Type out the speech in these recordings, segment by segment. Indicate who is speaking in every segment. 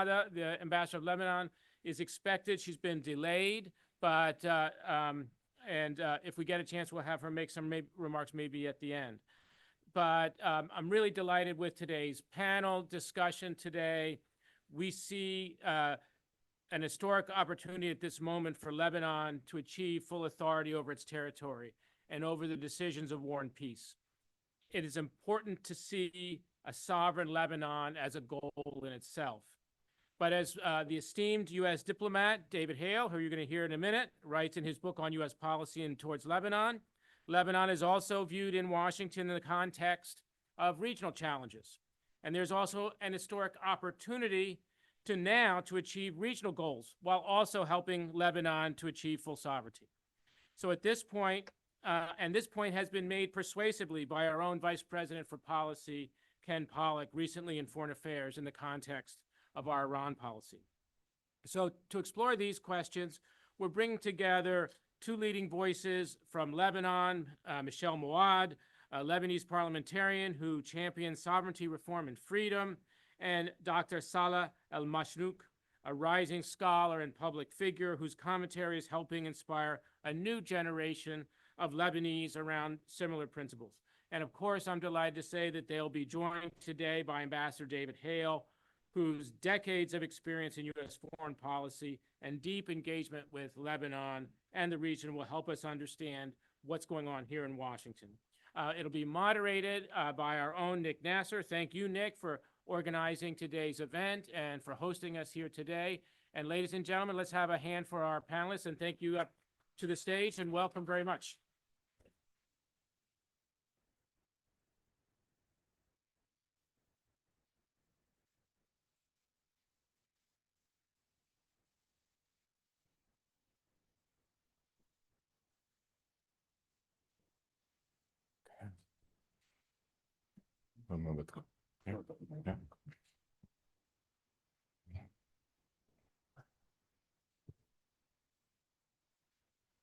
Speaker 1: the ambassador of Lebanon, is expected. She's been delayed, but if we get a chance, we'll have her make some remarks maybe at the end. But I'm really delighted with today's panel discussion today. We see an historic opportunity at this moment for Lebanon to achieve full authority over its territory and over the decisions of war and peace. It is important to see a sovereign Lebanon as a goal in itself. But as the esteemed U.S. diplomat, David Hale, who you're going to hear in a minute, writes in his book on U.S. policy and towards Lebanon, Lebanon is also viewed in Washington in the context of regional challenges. And there's also an historic opportunity to achieve regional goals while also helping Lebanon to achieve full sovereignty. So at this point, and this point has been made persuasively by our own Vice President for Policy, Ken Pollack, recently in Foreign Affairs in the context of our Iran policy. So to explore these questions, we're bringing together two leading voices from Lebanon, Michel Moawad, a Lebanese parliamentarian who champions sovereignty, reform, and freedom, and Dr. Salah El-Mashnouk, a rising scholar and public figure whose commentary is helping inspire a new generation of Lebanese around similar principles. And of course, I'm delighted to say that they'll be joined today by Ambassador David Hale, whose decades of experience in U.S. foreign policy and deep engagement with Lebanon and the region will help us understand what's going on here in Washington. It'll be moderated by our own Nick Nasser. Thank you, Nick, for organizing today's event and for hosting us here today. And ladies and gentlemen, let's have a hand for our panelists, and thank you up to the stage and welcome very much.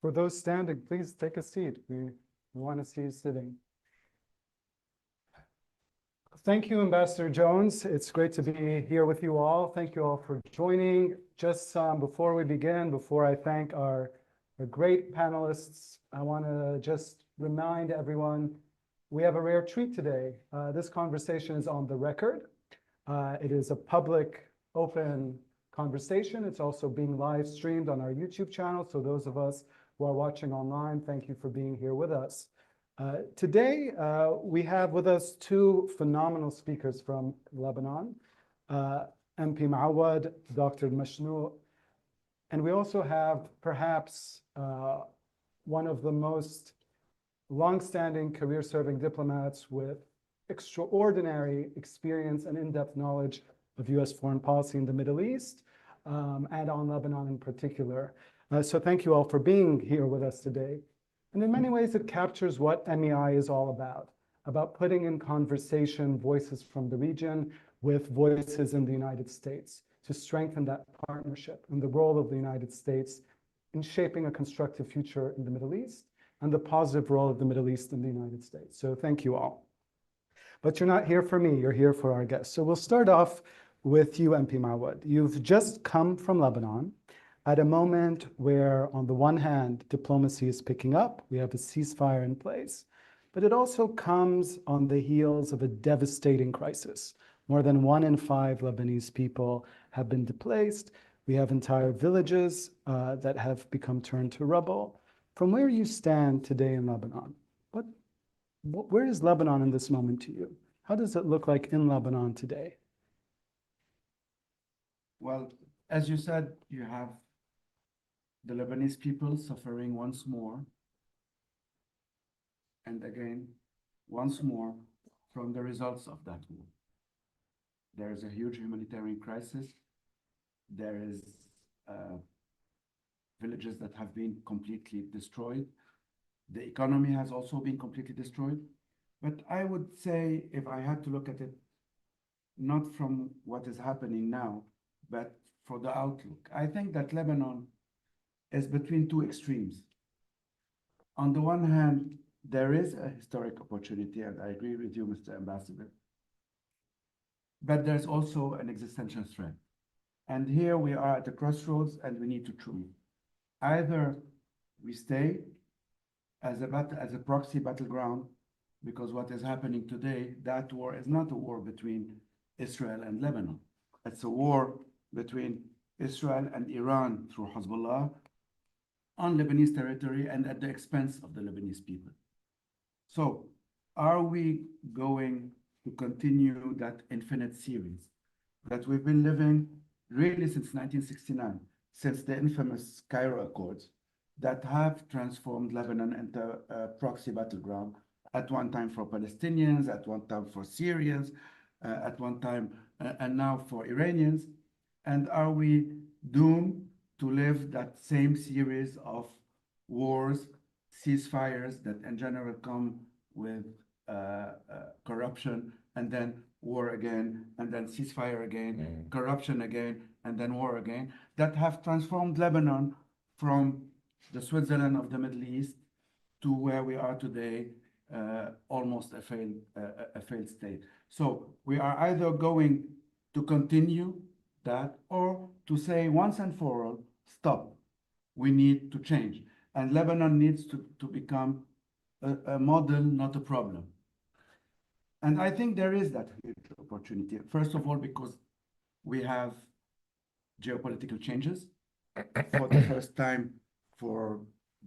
Speaker 2: For those standing, please take a seat. We want to see you sitting. Thank you, Ambassador Jones. It's great to be here with you all. Thank you all for joining. Just before we begin, before I thank our great panelists, I want to just remind everyone we have a rare treat today. This conversation is on the record. It is a public, open conversation. It's also being live streamed on our YouTube channel. So those of us who are watching online, thank you for being here with us. Today, we have with us two phenomenal speakers from Lebanon, MP Moawad, Dr. Mashnouk, and we also have perhaps one of the most long-standing career-serving diplomats with extraordinary experience and in-depth knowledge of U.S. foreign policy in the Middle East, and on Lebanon in particular. So thank you all for being here with us today. And in many ways, it captures what MEI is all about putting in conversation voices from the region with voices in the United States to strengthen that partnership and the role of the United States in shaping a constructive future in the Middle East and the positive role of the Middle East in the United States. So thank you all. But you're not here for me, you're here for our guests. So we'll start off with you, MP Moawad. You've just come from Lebanon at a moment where, on the one hand, diplomacy is picking up, we have a ceasefire in place, but it also comes on the heels of a devastating crisis. More than 1 in 5 Lebanese people have been displaced. We have entire villages that have become turned to rubble. From where you stand today in Lebanon, where is Lebanon in this moment to you? How does it look like in Lebanon today?
Speaker 3: Well, as you said, you have the Lebanese people suffering once more, and again, once more, from the results of that war. There is a huge humanitarian crisis. There is villages that have been completely destroyed. The economy has also been completely destroyed. But I would say, if I had to look at it, not from what is happening now, but for the outlook, I think that Lebanon is between two extremes. On the one hand, there is a historic opportunity, and I agree with you, Mr. Ambassador, but there's also an existential threat. And here we are at the crossroads and we need to choose. Either we stay as a proxy battleground, because what is happening today, that war is not a war between Israel and Lebanon. It's a war between Israel and Iran through Hezbollah on Lebanese territory and at the expense of the Lebanese people. So are we going to continue that infinite series that we've been living really since 1969, since the infamous Cairo Accords, that have transformed Lebanon into a proxy battleground, at one time for Palestinians, at one time for Syrians, at one time, and now for Iranians? And are we doomed to live that same series of wars, ceasefires that in general come with corruption, and then war again, and then ceasefire again, corruption again, and then war again, that have transformed Lebanon from the Switzerland of the Middle East to where we are today, almost a failed state. So we are either going to continue that or to say once and for all, stop. We need to change. And Lebanon needs to become a model, not a problem. And I think there is that huge opportunity. First of all, because we have geopolitical changes for the first time for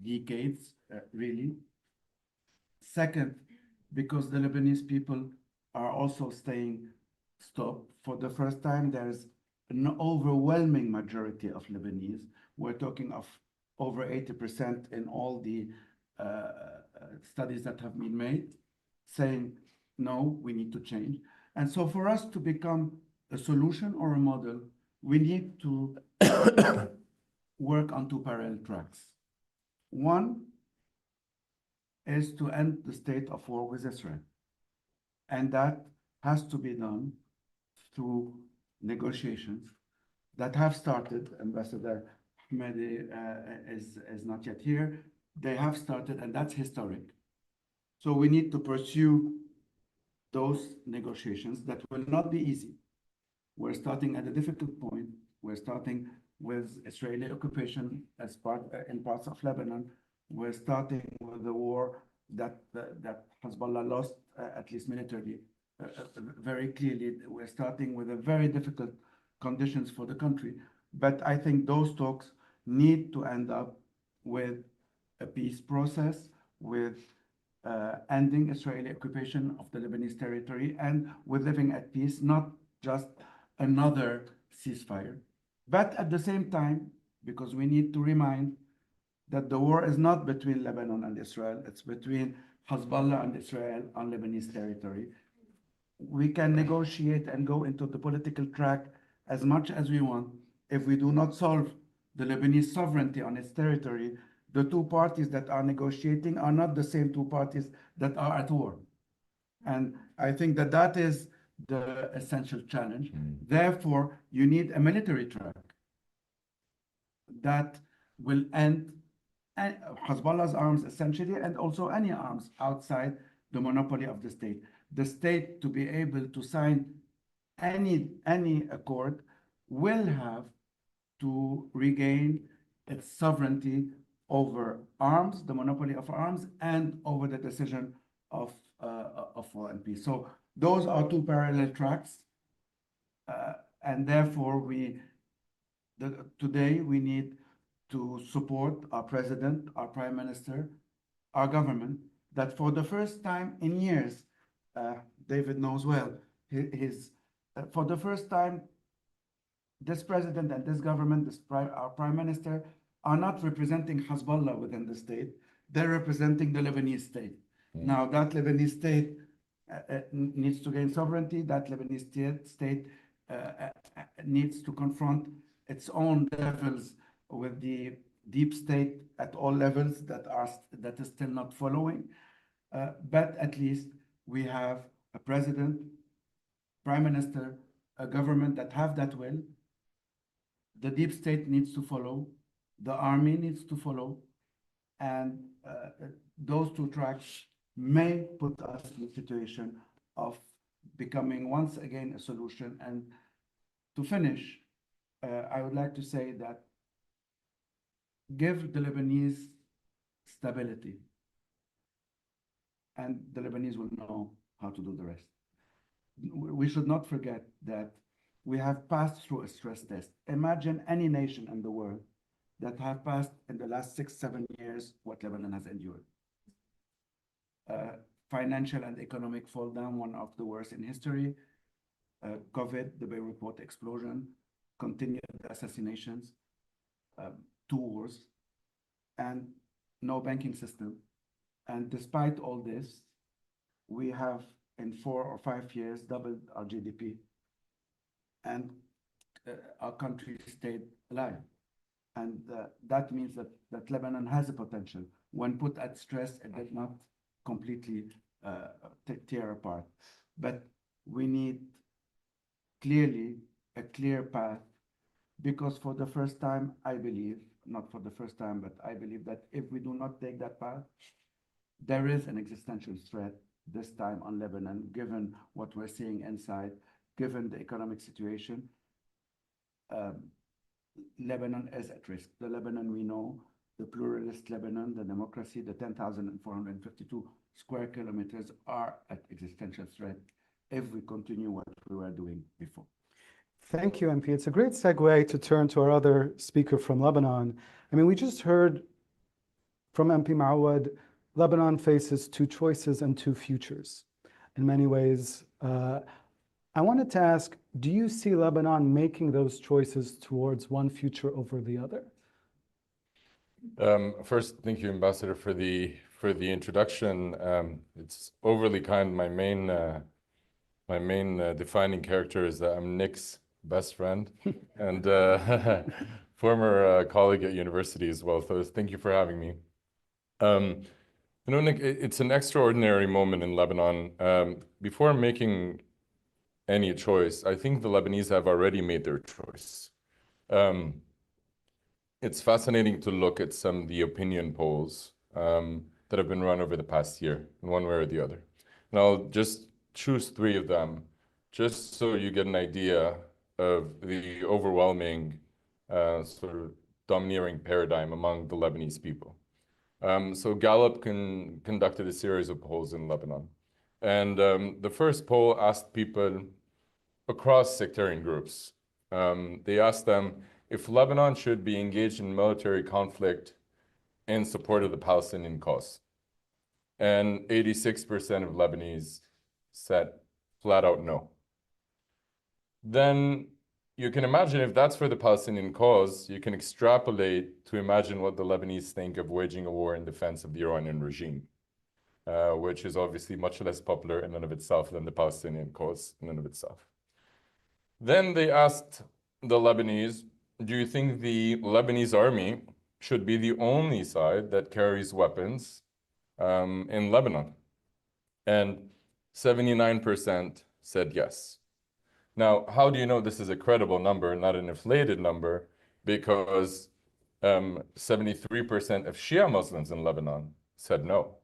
Speaker 3: decades, really. Second, because the Lebanese people are also saying stop. For the first time, there's an overwhelming majority of Lebanese. We're talking of over 80% in all the studies that have been made, saying, no, we need to change. And so for us to become a solution or a model, we need to work on two parallel tracks. One is to end the state of war with Israel. And that has to be done through negotiations that have started. Ambassador Ahmedi is not yet here. They have started, and that's historic. So we need to pursue those negotiations that will not be easy. We're starting at a difficult point. We're starting with Israeli occupation as in parts of Lebanon. We're starting with the war that Hezbollah lost, at least militarily, very clearly. We're starting with a very difficult conditions for the country. But I think those talks need to end up with a peace process, with ending Israeli occupation of the Lebanese territory, and with living at peace, not just another ceasefire. But at the same time, because we need to remind that the war is not between Lebanon and Israel, it's between Hezbollah and Israel on Lebanese territory. We can negotiate and go into the political track as much as we want. If we do not solve the Lebanese sovereignty on its territory, the two parties that are negotiating are not the same two parties that are at war. And I think that that is the essential challenge. Therefore, you need a military track that will end Hezbollah's arms, essentially, and also any arms outside the monopoly of the state. The state, to be able to sign any accord, will have to regain its sovereignty over arms, the monopoly of arms, and over the decision of war and peace. So those are two parallel tracks, and therefore today we need to support our president, our prime minister, our government, that for the first time in years, David knows well, for the first time, this president and this government, our prime minister, are not representing Hezbollah within the state. They're representing the Lebanese state. Now, that Lebanese state needs to gain sovereignty. That Lebanese state needs to confront its own devils with the deep state at all levels that is still not following. But at least we have a president, prime minister, a government that have that will. The deep state needs to follow. The army needs to follow. And those two tracks may put us in a situation of becoming once again a solution. And to finish, I would like to say that give the Lebanese stability, and the Lebanese will know how to do the rest. We should not forget that we have passed through a stress test. Imagine any nation in the world that have passed in the last 6-7 years what Lebanon has endured. Financial and economic fall down, one of the worst in history. COVID, the Beirut port explosion, continued assassinations, 2 wars, and no banking system. And despite all this, we have in 4 or 5 years doubled our GDP, and our country stayed alive. And that means that Lebanon has a potential. When put at stress, it did not completely tear apart. But we need clearly a clear path, because for the first time, I believe, not for the first time, but I believe that if we do not take that path, there is an existential threat this time on Lebanon, given what we're seeing inside, given the economic situation. Lebanon is at risk. The Lebanon we know, the pluralist Lebanon, the democracy, the 10,452 square kilometers are at existential threat if we continue what we were doing before.
Speaker 2: Thank you, MP. It's a great segue to turn to our other speaker from Lebanon. I mean, we just heard from MP Moawad, Lebanon faces 2 choices and 2 futures. In many ways, I wanted to ask, do you see Lebanon making those choices towards one future over the other?
Speaker 4: First, thank you, Ambassador, for the introduction. It's overly kind. My main defining character is that I'm Nick's best friend and former colleague at university as well. So thank you for having me. You know, Nick, it's an extraordinary moment in Lebanon. Before making any choice, I think the Lebanese have already made their choice. It's fascinating to look at some of the opinion polls that have been run over the past year, in one way or the other. And I'll just choose 3 of them, just so you get an idea of the overwhelming sort of domineering paradigm among the Lebanese people. So Gallup conducted a series of polls in Lebanon. And the first poll asked people across sectarian groups. They asked them if Lebanon should be engaged in military conflict in support of the Palestinian cause. And 86% of Lebanese said flat out no. Then you can imagine if that's for the Palestinian cause, you can extrapolate to imagine what the Lebanese think of waging a war in defense of the Iranian regime, which is obviously much less popular in and of itself than the Palestinian cause in and of itself. Then they asked the Lebanese, do you think the Lebanese army should be the only side that carries weapons in Lebanon? And 79% said yes. Now, how do you know this is a credible number, not an inflated number? Because 73% of Shia Muslims in Lebanon said no.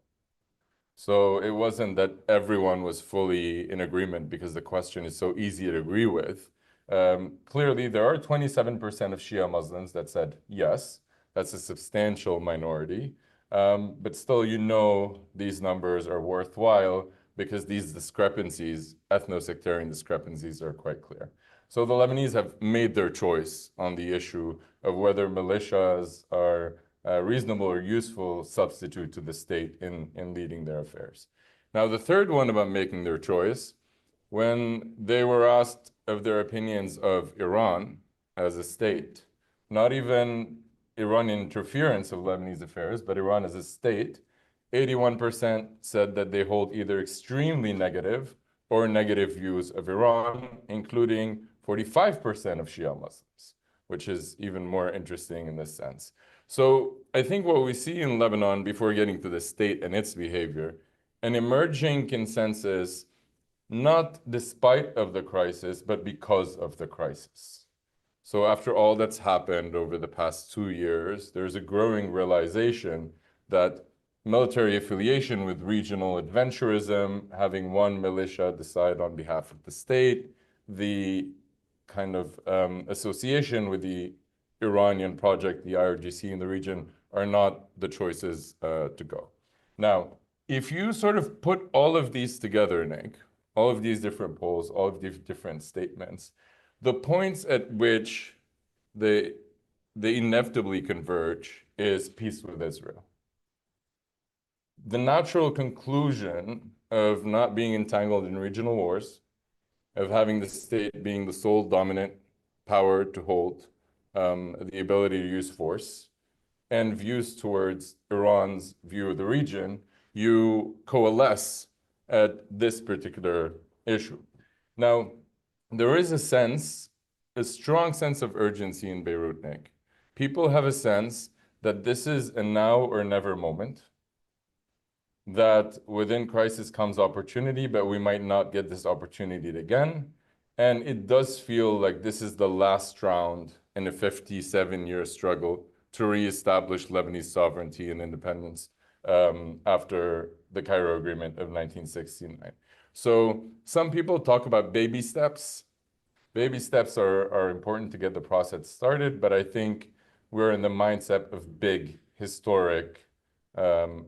Speaker 4: So it wasn't that everyone was fully in agreement because the question is so easy to agree with. Clearly, there are 27% of Shia Muslims that said yes. That's a substantial minority. But still, you know, these numbers are worthwhile because these discrepancies, ethno-sectarian discrepancies, are quite clear. So the Lebanese have made their choice on the issue of whether militias are a reasonable or useful substitute to the state in leading their affairs. Now, the third one about making their choice, when they were asked of their opinions of Iran as a state, not even Iranian interference of Lebanese affairs, but Iran as a state, 81% said that they hold either extremely negative or negative views of Iran, including 45% of Shia Muslims, which is even more interesting in this sense. So I think what we see in Lebanon, before getting to the state and its behavior, an emerging consensus, not despite of the crisis, but because of the crisis. So after all that's happened over the past 2 years, there's a growing realization that military affiliation with regional adventurism, having one militia decide on behalf of the state, the kind of association with the Iranian project, the IRGC in the region, are not the choices to go. Now, if you sort of put all of these together, Nick, all of these different polls, all of these different statements, the points at which they inevitably converge is peace with Israel. The natural conclusion of not being entangled in regional wars, of having the state being the sole dominant power to hold, the ability to use force, and views towards Iran's view of the region, you coalesce at this particular issue. Now, there is a strong sense of urgency in Beirut, Nick. People have a sense that this is a now or never moment, that within crisis comes opportunity, but we might not get this opportunity again. And it does feel like this is the last round in a 57-year struggle to reestablish Lebanese sovereignty and independence after the Cairo Agreement of 1969. So some people talk about baby steps. Baby steps are important to get the process started, but I think we're in the mindset of big, historic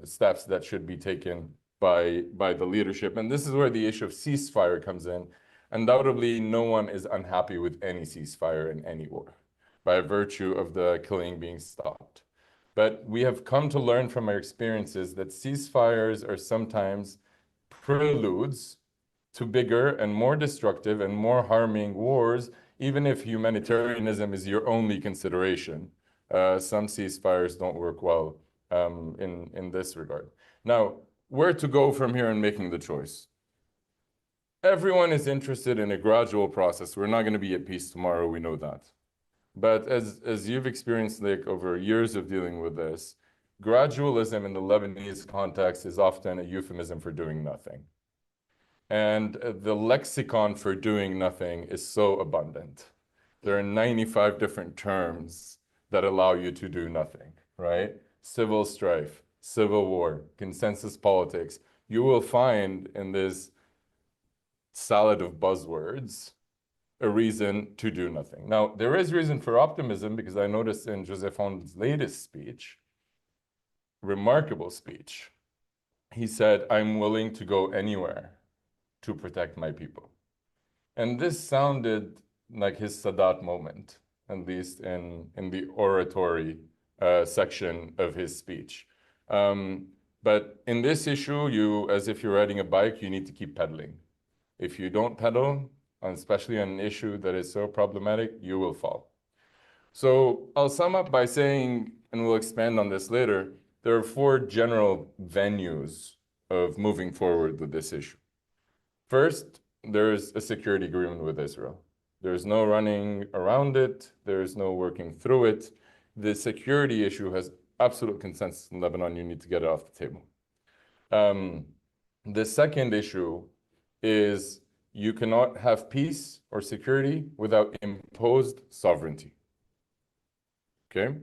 Speaker 4: steps that should be taken by the leadership. And this is where the issue of ceasefire comes in. Undoubtedly, no one is unhappy with any ceasefire in any war by virtue of the killing being stopped. But we have come to learn from our experiences that ceasefires are sometimes preludes to bigger and more destructive and more harming wars, even if humanitarianism is your only consideration. Some ceasefires don't work well in this regard. Now, where to go from here in making the choice? Everyone is interested in a gradual process. We're not going to be at peace tomorrow, we know that. But as you've experienced, like, over years of dealing with this, gradualism in the Lebanese context is often a euphemism for doing nothing. And the lexicon for doing nothing is so abundant. There are 95 different terms that allow you to do nothing, right? Civil strife, civil war, consensus politics. You will find in this salad of buzzwords a reason to do nothing. Now, there is reason for optimism, because I noticed in Joseph Aoun's latest speech, remarkable speech, he said, "I'm willing to go anywhere to protect my people." And this sounded like his Sadat moment, at least in the oratory section of his speech. But in this issue, as if you're riding a bike, you need to keep pedaling. If you don't pedal, especially on an issue that is so problematic, you will fall. So I'll sum up by saying, and we'll expand on this later, there are 4 general venues of moving forward with this issue. First, there's a security agreement with Israel. There's no running around it. There's no working through it. The security issue has absolute consensus in Lebanon. You need to get it off the table. The second issue is you cannot have peace or security without imposed sovereignty. Okay?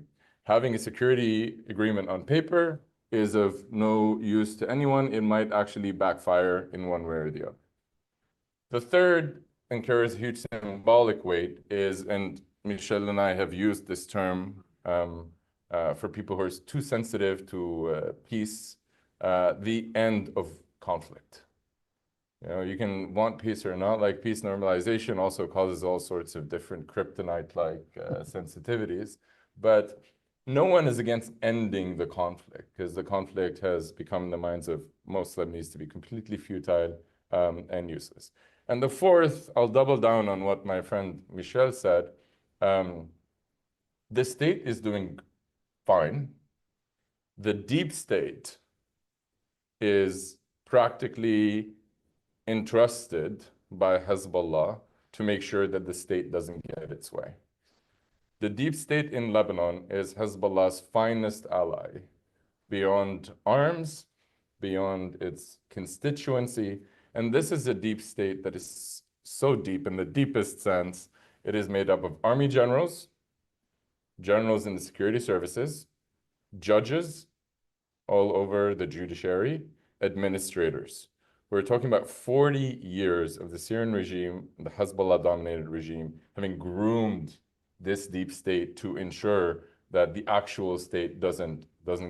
Speaker 4: Having a security agreement on paper is of no use to anyone. It might actually backfire in one way or the other. The third, and carries a huge symbolic weight, is, and Michel and I have used this term for people who are too sensitive to peace, the end of conflict. You know, you can want peace or not. Like, peace normalization also causes all sorts of different kryptonite-like sensitivities. But no one is against ending the conflict, because the conflict has become in the minds of most Lebanese to be completely futile and useless. And the fourth, I'll double down on what my friend Michel said. The state is doing fine. The deep state is practically entrusted by Hezbollah to make sure that the state doesn't get its way. The deep state in Lebanon is Hezbollah's finest ally, beyond arms, beyond its constituency. And this is a deep state that is so deep, in the deepest sense. It is made up of army generals, generals in the security services, judges all over the judiciary, administrators, We're talking about 40 years of the Syrian regime, the Hezbollah-dominated regime, having groomed this deep state to ensure that the actual state doesn't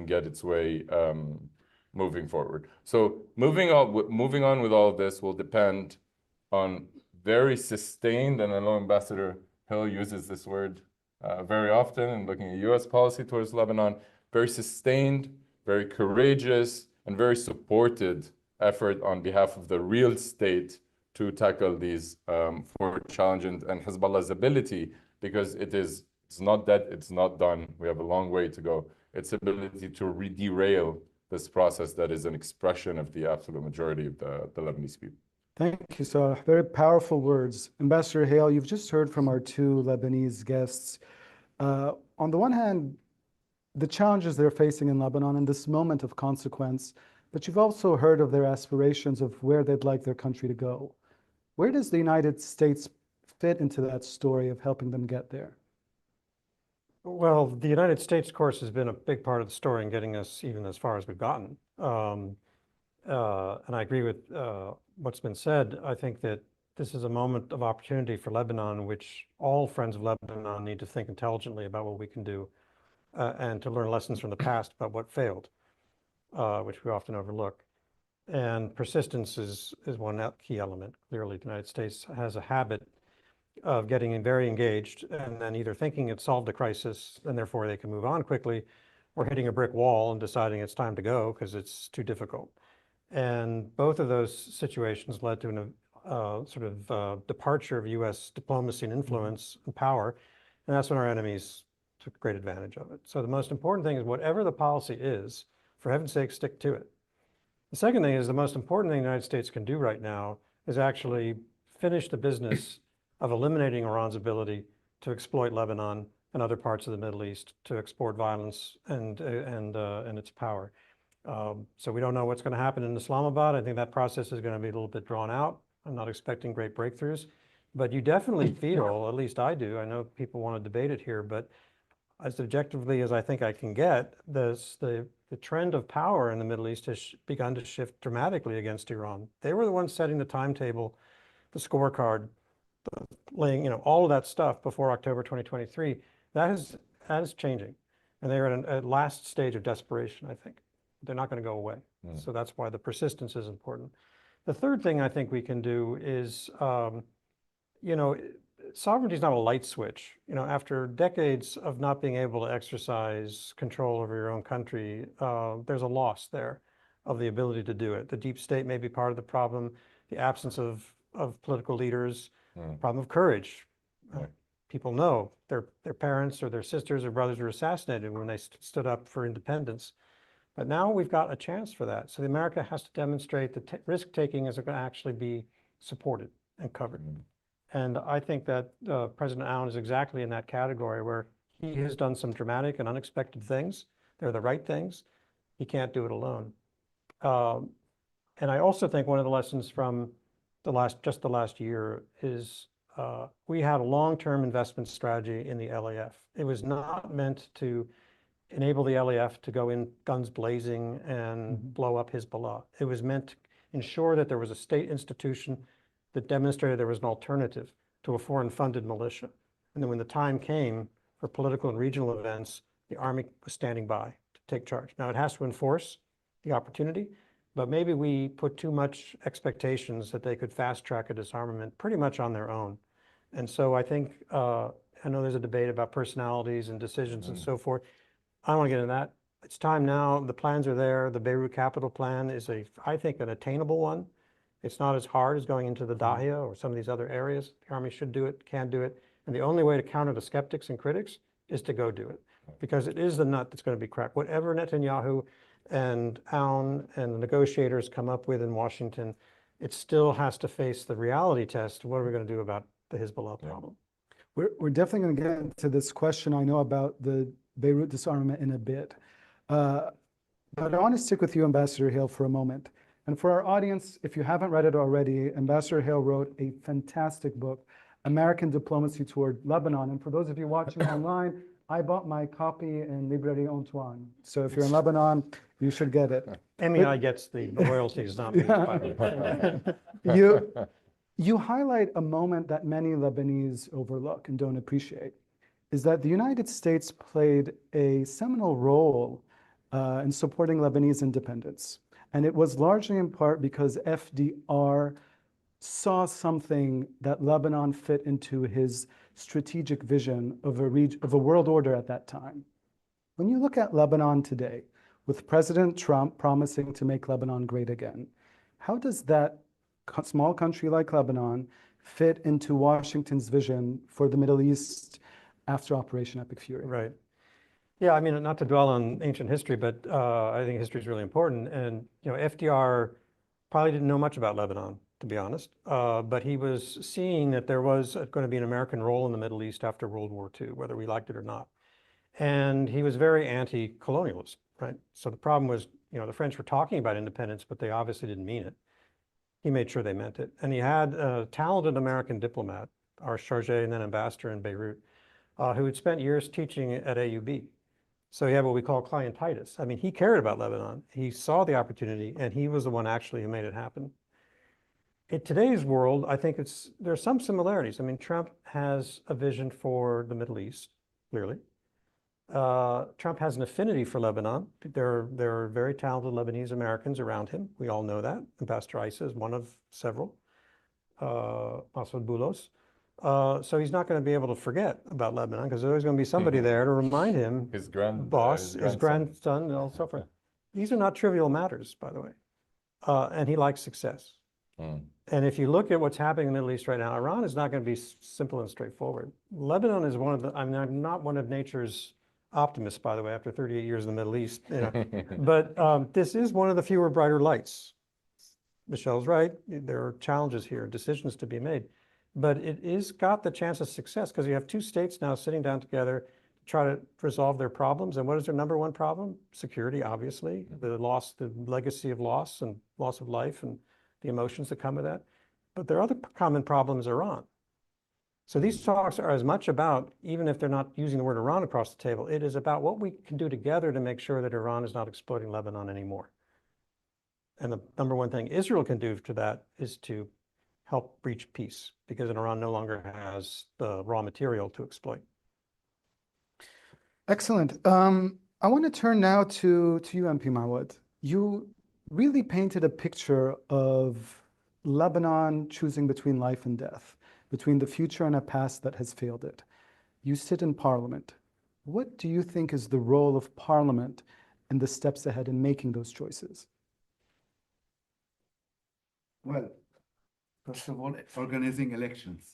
Speaker 4: get its way moving forward. So moving on with all of this will depend on very sustained, and I know Ambassador Hill uses this word very often in looking at US policy towards Lebanon, very sustained, very courageous, and very supported effort on behalf of the real state to tackle these four challenges and Hezbollah's ability, because it's not dead, it's not done. We have a long way to go. Its ability to derail this process that is an expression of the absolute majority of the Lebanese people.
Speaker 2: Thank you. So very powerful words. Ambassador Hale, you've just heard from our two Lebanese guests. On the one hand, the challenges they're facing in Lebanon in this moment of consequence, but you've also heard of their aspirations of where they'd like their country to go. Where does the United States fit into that story of helping them get there?
Speaker 5: Well, the United States, of course, has been a big part of the story in getting us even as far as we've gotten. And I agree with what's been said. I think that this is a moment of opportunity for Lebanon, which all friends of Lebanon need to think intelligently about what we can do and to learn lessons from the past about what failed, which we often overlook. And persistence is one key element. Clearly, the United States has a habit of getting very engaged and then either thinking it's solved the crisis and therefore they can move on quickly, or hitting a brick wall and deciding it's time to go because it's too difficult. And both of those situations led to a departure of US diplomacy and influence and power, and that's when our enemies took great advantage of it. So the most important thing is whatever the policy is, for heaven's sake, stick to it. The second thing is the most important thing the United States can do right now is actually finish the business of eliminating Iran's ability to exploit Lebanon and other parts of the Middle East to export violence and its power. So we don't know what's going to happen in Islamabad. I think that process is going to be a little bit drawn out. I'm not expecting great breakthroughs, but you definitely feel, at least I do, I know people want to debate it here, but as objectively as I think I can get, the trend of power in the Middle East has begun to shift dramatically against Iran. They were the ones setting the timetable, the scorecard, laying, all of that stuff before October 2023. That is changing. And they're at a last stage of desperation, I think. They're not going to go away. So that's why the persistence is important. The third thing I think we can do is, sovereignty is not a light switch. After decades of not being able to exercise control over your own country, there's a loss there of the ability to do it. The deep state may be part of the problem, the absence of political leaders, problem of courage. People know their parents or their sisters or brothers were assassinated when they stood up for independence. But now we've got a chance for that. So America has to demonstrate that risk-taking is going to actually be supported and covered. And I think that President Aoun is exactly in that category where he has done some dramatic and unexpected things. They're the right things. He can't do it alone. And I also think one of the lessons from the last year is we had a long-term investment strategy in the LAF. It was not meant to enable the LAF to go in guns blazing and blow up Hezbollah. It was meant to ensure that there was a state institution that demonstrated there was an alternative to a foreign-funded militia. And then when the time came for political and regional events, the army was standing by to take charge. Now, it has to enforce the opportunity, but maybe we put too much expectations that they could fast-track a disarmament pretty much on their own. And so I think, I know there's a debate about personalities and decisions and so forth. I don't want to get into that. It's time now. The plans are there. The Beirut capital plan is, I think, an attainable one. It's not as hard as going into the Dahia or some of these other areas. The army should do it, can do it. And the only way to counter the skeptics and critics is to go do it, because it is the nut that's going to be cracked. Whatever Netanyahu and Aoun and the negotiators come up with in Washington, it still has to face the reality test. What are we going to do about the Hezbollah problem?
Speaker 2: We're definitely going to get into this question, I know, about the Beirut disarmament in a bit. But I want to stick with you, Ambassador Hale, for a moment. And for our audience, if you haven't read it already, Ambassador Hale wrote a fantastic book, American Diplomacy Toward Lebanon. And for those of you watching online, I bought my copy in Librairie Antoine. So if you're in Lebanon, you should get it.
Speaker 5: MEI gets the royalties, not me. by the way.
Speaker 2: You highlight a moment that many Lebanese overlook and don't appreciate, is that the United States played a seminal role in supporting Lebanese independence. And it was largely in part because FDR saw something that Lebanon fit into his strategic vision of a world order at that time. When you look at Lebanon today, with President Trump promising to make Lebanon great again, how does that small country like Lebanon fit into Washington's vision for the Middle East after Operation Epic Fury?
Speaker 5: Right. Yeah, I mean, not to dwell on ancient history, but I think history is really important. And, you know, FDR probably didn't know much about Lebanon, to be honest, but he was seeing that there was going to be an American role in the Middle East after World War II, whether we liked it or not. And he was very anti-colonialist, right? So the problem was, you know, the French were talking about independence, but they obviously didn't mean it. He made sure they meant it. And he had a talented American diplomat, our charge and then ambassador in Beirut, who had spent years teaching at AUB. So he had what we call clientitis. I mean, he cared about Lebanon. He saw the opportunity, and he was the one actually who made it happen. In today's world, I think there's some similarities. I mean, Trump has a vision for the Middle East, clearly. Trump has an affinity for Lebanon. There are very talented Lebanese Americans around him. We all know that. Ambassador Issa is one of several, Massoud Boulos. So he's not going to be able to forget about Lebanon because there's always going to be somebody there to remind him, his grandson, and so forth. These are not trivial matters, by the way. And he likes success. And if you look at what's happening in the Middle East right now, Iran is not going to be simple and straightforward. Lebanon is one of the, I mean, I'm not one of nature's optimists, by the way, after 38 years in the Middle East, you know. But this is one of the fewer brighter lights. Michel's right. There are challenges here, decisions to be made. But it is got the chance of success because you have two states now sitting down together to try to resolve their problems. And what is their number one problem? Security, obviously, the legacy of loss and loss of life and the emotions that come with that. But their other common problem is Iran. So these talks are as much about, even if they're not using the word Iran across the table, it is about what we can do together to make sure that Iran is not exploiting Lebanon anymore. And the number one thing Israel can do to that is to help reach peace, because Iran no longer has the raw material to exploit.
Speaker 2: Excellent. I want to turn now to you, MP Moawad. You really painted a picture of Lebanon choosing between life and death, between the future and a past that has failed it. You sit in Parliament. What do you think is the role of Parliament in the steps ahead in making those choices?
Speaker 3: Well, first of all, organizing elections.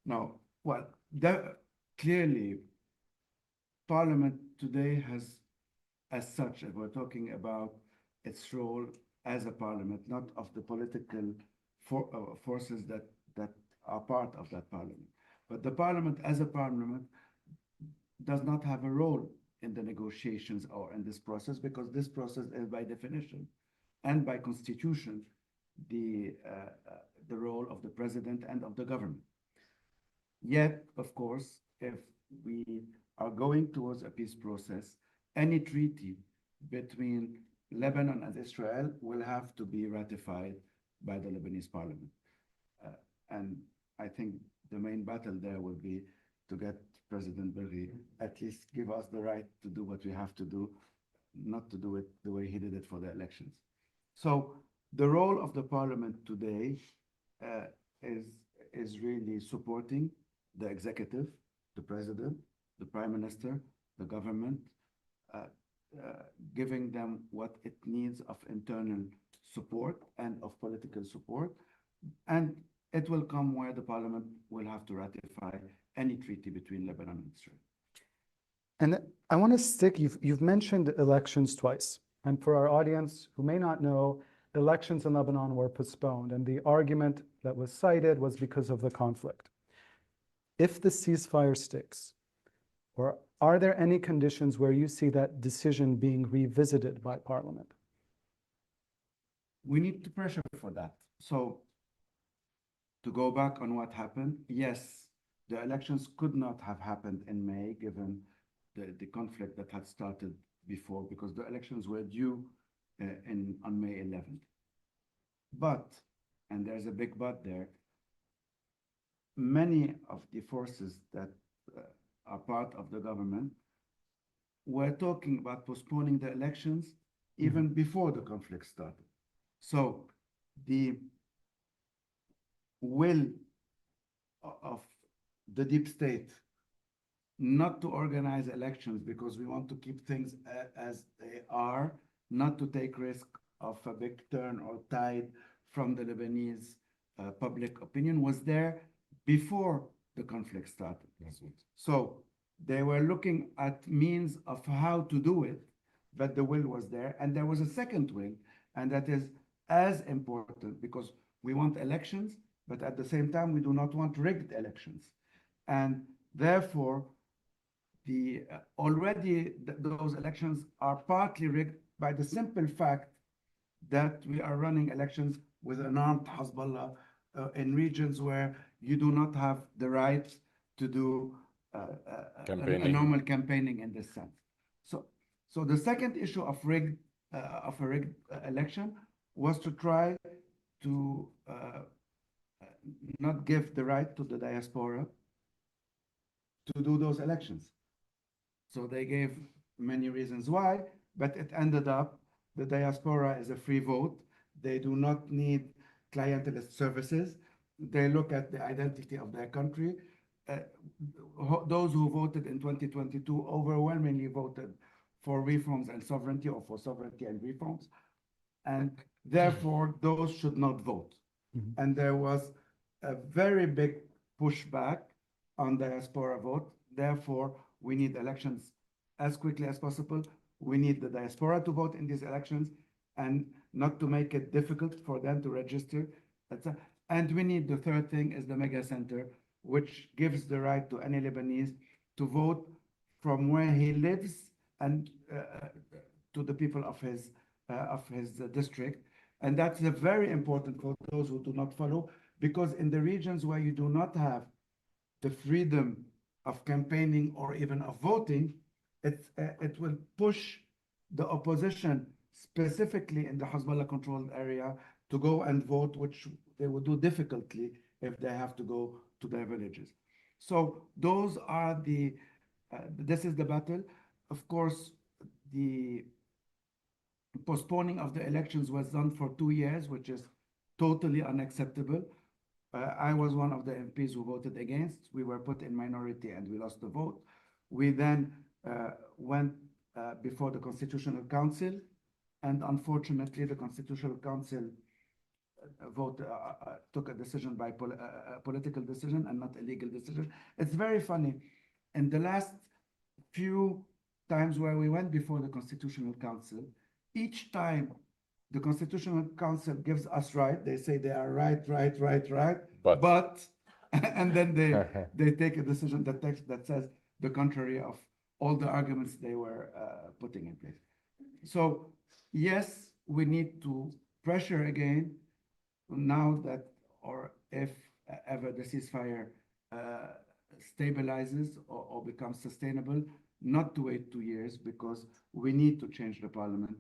Speaker 3: No, well, clearly, Parliament today has, as such, if we're talking about its role as a parliament, not of the political forces that are part of that parliament, but the parliament as a parliament does not have a role in the negotiations or in this process, because this process is by definition and by constitution the role of the president and of the government. Yet, of course, if we are going towards a peace process, any treaty between Lebanon and Israel will have to be ratified by the Lebanese Parliament. And I think the main battle there will be to get President Berri at least give us the right to do what we have to do, not to do it the way he did it for the elections. So the role of the Parliament today is really supporting the executive, the president, the prime minister, the government, giving them what it needs of internal support and of political support. And it will come where the Parliament will have to ratify any treaty between Lebanon and Israel.
Speaker 2: And I want to stick, you've mentioned elections twice. And for our audience who may not know, elections in Lebanon were postponed. And the argument that was cited was because of the conflict. If the ceasefire sticks, or are there any conditions where you see that decision being revisited by Parliament?
Speaker 3: We need to pressure for that. So to go back on what happened, yes, the elections could not have happened in May, given the conflict that had started before, because the elections were due on May 11th. But, and there's a big but there, many of the forces that are part of the government were talking about postponing the elections even before the conflict started. So the will of the deep state not to organize elections because we want to keep things as they are, not to take risk of a big turn or tide from the Lebanese public opinion was there before the conflict started. So they were looking at means of how to do it, but the will was there. And there was a second will, and that is as important, because we want elections, but at the same time, we do not want rigged elections. And therefore, those elections are partly rigged by the simple fact that we are running elections with an armed Hezbollah in regions where you do not have the right to do a normal campaigning in this sense. So the second issue of a rigged election was to try to not give the right to the diaspora to do those elections. So they gave many reasons why, but it ended up the diaspora is a free vote. They do not need clientelist services. They look at the identity of their country. Those who voted in 2022 overwhelmingly voted for reforms and sovereignty, or for sovereignty and reforms. And therefore, those should not vote. And there was a very big pushback on diaspora vote. Therefore, we need elections as quickly as possible. We need the diaspora to vote in these elections and not to make it difficult for them to register. And we need the third thing is the mega center, which gives the right to any Lebanese to vote from where he lives and to the people of his district. And that's very important for those who do not follow, because in the regions where you do not have the freedom of campaigning or even of voting, it will push the opposition, specifically in the Hezbollah-controlled area, to go and vote, which they will do difficultly if they have to go to their villages. So those are this is the battle. Of course, the postponing of the elections was done for 2 years, which is totally unacceptable. I was one of the MPs who voted against. We were put in minority and we lost the vote. We then went before the Constitutional Council, and unfortunately, the Constitutional Council took a decision by a political decision and not a legal decision. It's very funny. In the last few times where we went before the Constitutional Council, each time the Constitutional Council gives us right, they say they are right, but and then they take a decision that says the contrary of all the arguments they were putting in place. So yes, we need to pressure again now that, or if ever the ceasefire stabilizes or becomes sustainable, not to wait 2 years, because we need to change the parliament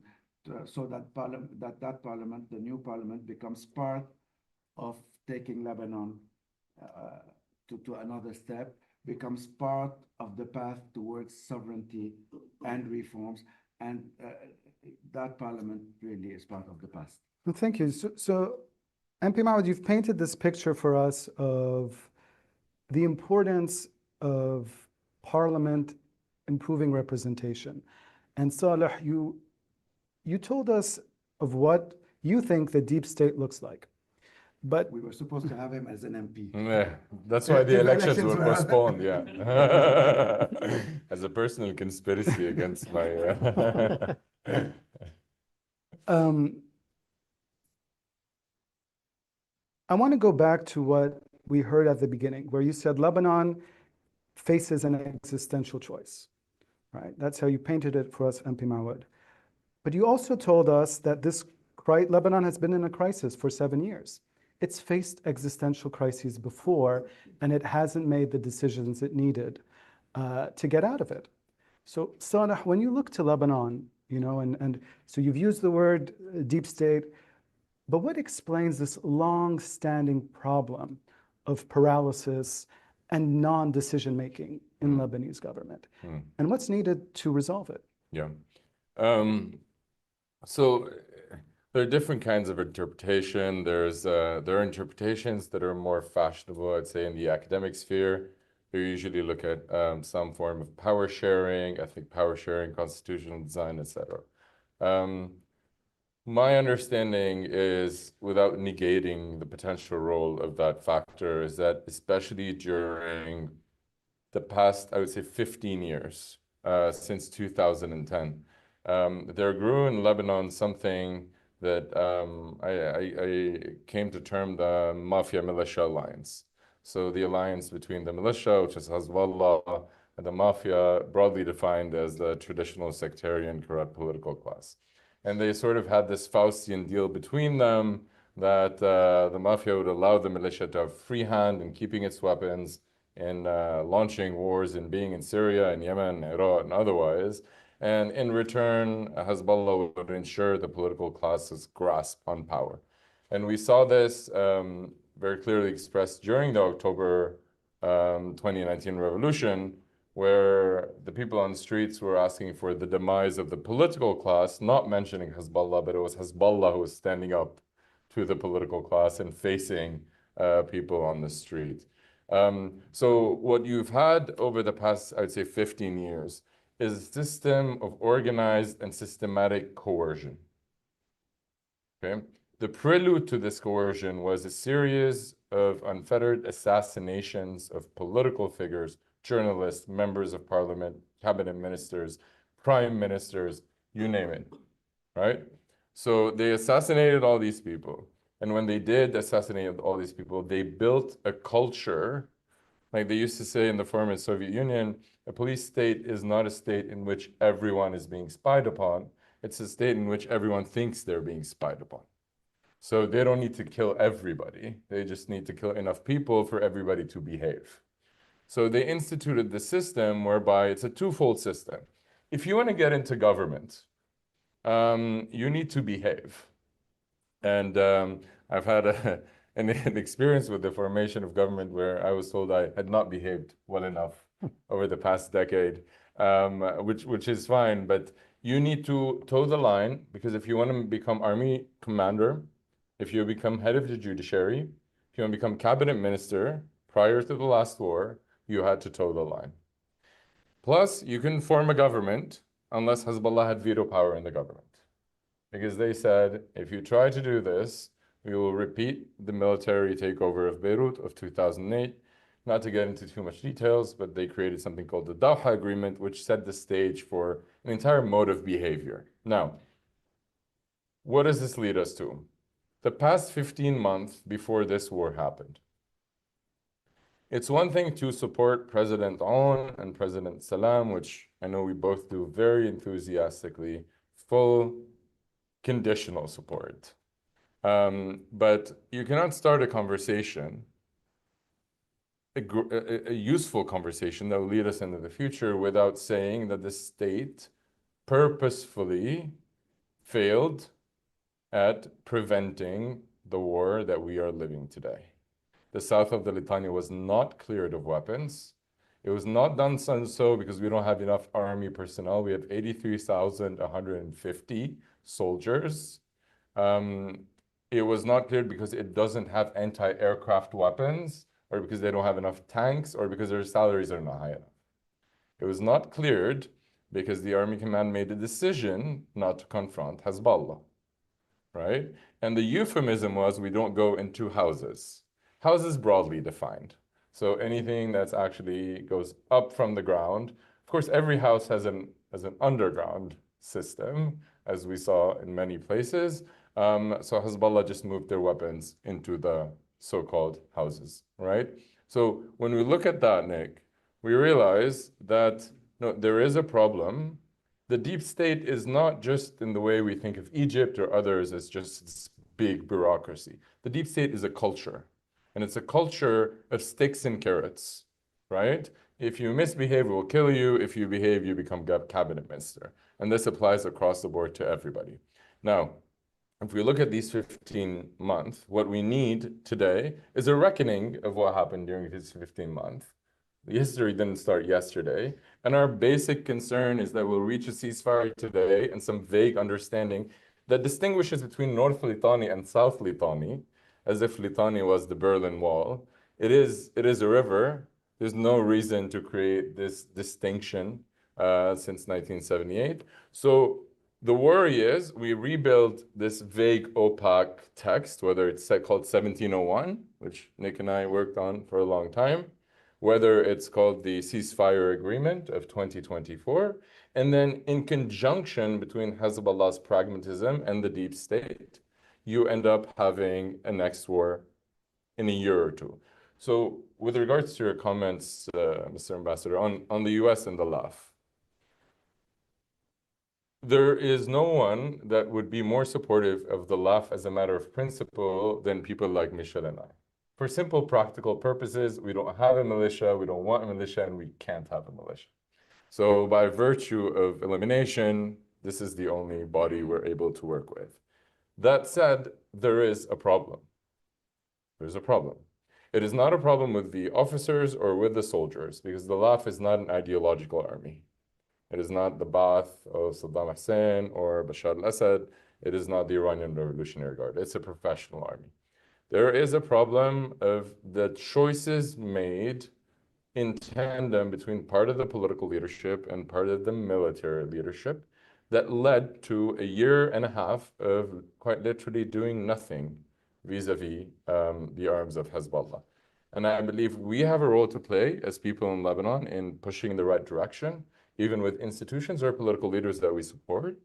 Speaker 3: so that parliament, the new parliament, becomes part of taking Lebanon to another step, becomes part of the path towards sovereignty and reforms, and that parliament really is part of the past.
Speaker 2: Well, thank you. So MP Moawad, you've painted this picture for us of the importance of parliament improving representation. And Saleh, you told us of what you think the deep state looks like. But
Speaker 3: we were supposed to have him as an MP.
Speaker 4: Yeah, that's why the elections were postponed, yeah. As a personal conspiracy against my...
Speaker 2: I want to go back to what we heard at the beginning, where you said Lebanon faces an existential choice, right? That's how you painted it for us, MP Moawad. But you also told us that Lebanon has been in a crisis for 7 years. it's faced existential crises before, and it hasn't made the decisions it needed to get out of it. So, Saleh, when you look to Lebanon, and so you've used the word deep state, but what explains this long-standing problem of paralysis and non-decision making in Lebanese government? And what's needed to resolve it?
Speaker 4: Yeah. So there are different kinds of interpretation. There are interpretations that are more fashionable, I'd say, in the academic sphere. They usually look at some form of power sharing, ethnic power sharing, constitutional design, etc. My understanding is, without negating the potential role of that factor, is that especially during the past, I would say 15 years, since 2010, there grew in Lebanon something that I came to term the mafia-militia alliance. So the alliance between the militia, which is Hizballah, and the mafia, broadly defined as the traditional sectarian corrupt political class. And they sort of had this Faustian deal between them that the mafia would allow the militia to have free hand in keeping its weapons, in launching wars, and being in Syria and Yemen, Iraq, and otherwise. And in return, Hezbollah would ensure the political class's grasp on power. And we saw this very clearly expressed during the October 2019 revolution, where the people on the streets were asking for the demise of the political class, not mentioning Hezbollah, but it was Hezbollah who was standing up to the political class and facing people on the street. So what you've had over the past, I'd say 15 years, is a system of organized and systematic coercion. Okay? The prelude to this coercion was a series of unfettered assassinations of political figures, journalists, members of parliament, cabinet ministers, prime ministers, you name it, right? So they assassinated all these people. And when they did assassinate all these people, they built a culture, like they used to say in the former Soviet Union, a police state is not a state in which everyone is being spied upon. It's a state in which everyone thinks they're being spied upon. So they don't need to kill everybody. They just need to kill enough people for everybody to behave. So they instituted the system whereby it's a twofold system. If you want to get into government, you need to behave. And I've had an experience with the formation of government where I was told I had not behaved well enough over the past decade, which is fine, but you need to toe the line, because if you want to become army commander, if you become head of the judiciary, if you want to become cabinet minister, prior to the last war, you had to toe the line. Plus, you couldn't form a government unless Hezbollah had veto power in the government. Because they said, if you try to do this, we will repeat the military takeover of Beirut of 2008. Not to get into too much details, but they created something called the Doha Agreement, which set the stage for an entire mode of behavior. Now, what does this lead us to? The past 15 months before this war happened. It's one thing to support President Aoun and President Salam, which I know we both do very enthusiastically, full conditional support. But you cannot start a conversation, a useful conversation that will lead us into the future, without saying that the state purposefully failed at preventing the war that we are living today. The south of the Litani was not cleared of weapons. It was not done so because we don't have enough army personnel. We have 83,150 soldiers. It was not cleared because it doesn't have anti-aircraft weapons, or because they don't have enough tanks, or because their salaries are not high enough. It was not cleared because the army command made a decision not to confront Hezbollah, right? And the euphemism was, we don't go into houses. Houses broadly defined. So anything that's actually goes up from the ground. Of course, every house has an underground system, as we saw in many places. So Hezbollah just moved their weapons into the so-called houses, right? So when we look at that, Nick, we realize that no, there is a problem. The deep state is not just in the way we think of Egypt or others as just big bureaucracy. The deep state is a culture, and it's a culture of sticks and carrots, right? If you misbehave, it will kill you. If you behave, you become cabinet minister. And this applies across the board to everybody. Now, if we look at these 15 months, what we need today is a reckoning of what happened during these 15 months. The history didn't start yesterday. And our basic concern is that we'll reach a ceasefire today and some vague understanding that distinguishes between North Litani and South Litani, as if Litani was the Berlin Wall. It is a river. There's no reason to create this distinction since 1978. So the worry is we rebuild this vague, opaque text, whether it's called 1701, which Nick and I worked on for a long time, whether it's called the ceasefire agreement of 2024, and then in conjunction between Hezbollah's pragmatism and the deep state, you end up having a next war in a year or two. So with regards to your comments, Mr. Ambassador, on the US and the LAF, there is no one that would be more supportive of the LAF as a matter of principle than people like Michel and I. For simple practical purposes, we don't have a militia, we don't want a militia, and we can't have a militia. So by virtue of elimination, this is the only body we're able to work with. That said, there is a problem. There's a problem. It is not a problem with the officers or with the soldiers, because the LAF is not an ideological army. It is not the Ba'ath of Saddam Hussein or Bashar al-Assad. It is not the Iranian Revolutionary Guard. It's a professional army. There is a problem of the choices made in tandem between part of the political leadership and part of the military leadership that led to a year and a half of quite literally doing nothing vis-a-vis the arms of Hezbollah. And I believe we have a role to play as people in Lebanon in pushing in the right direction, even with institutions or political leaders that we support.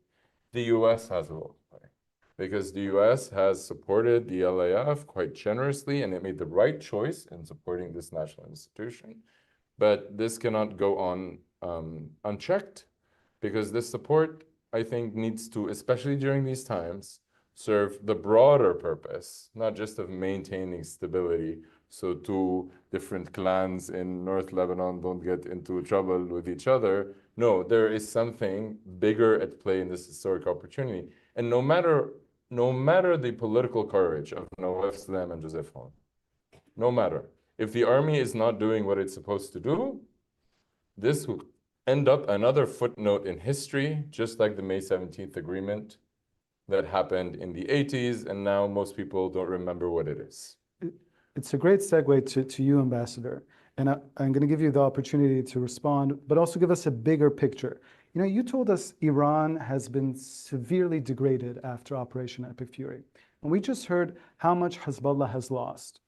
Speaker 4: The US has a role to play, because the US has supported the LAF quite generously, and it made the right choice in supporting this national institution. But this cannot go on unchecked, because this support, I think, needs to, especially during these times, serve the broader purpose, not just of maintaining stability, so two different clans in North Lebanon don't get into trouble with each other. No, there is something bigger at play in this historic opportunity. And no matter the political courage of Nawaf Salam and Joseph Hon, no matter, if the army is not doing what it's supposed to do, this will end up another footnote in history, just like the May 17th agreement that happened in the 80s, and now most people don't remember what it is.
Speaker 2: It's a great segue to you, Ambassador. And I'm going to give you the opportunity to respond, but also give us a bigger picture. You know, you told us Iran has been severely degraded after Operation Epic Fury. And we just heard how much Hezbollah has lost.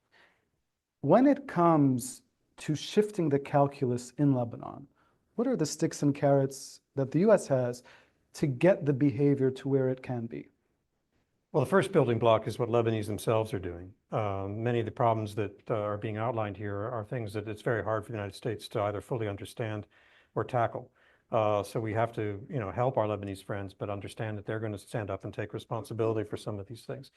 Speaker 2: When it comes to shifting the calculus in Lebanon, what are the sticks and carrots that the US has to get the behavior to where it can be?
Speaker 5: Well, the first building block is what Lebanese themselves are doing. Many of the problems that are being outlined here are things that it's very hard for the United States to either fully understand or tackle. So we have to, help our Lebanese friends, but understand that they're going to stand up and take responsibility for some of these things.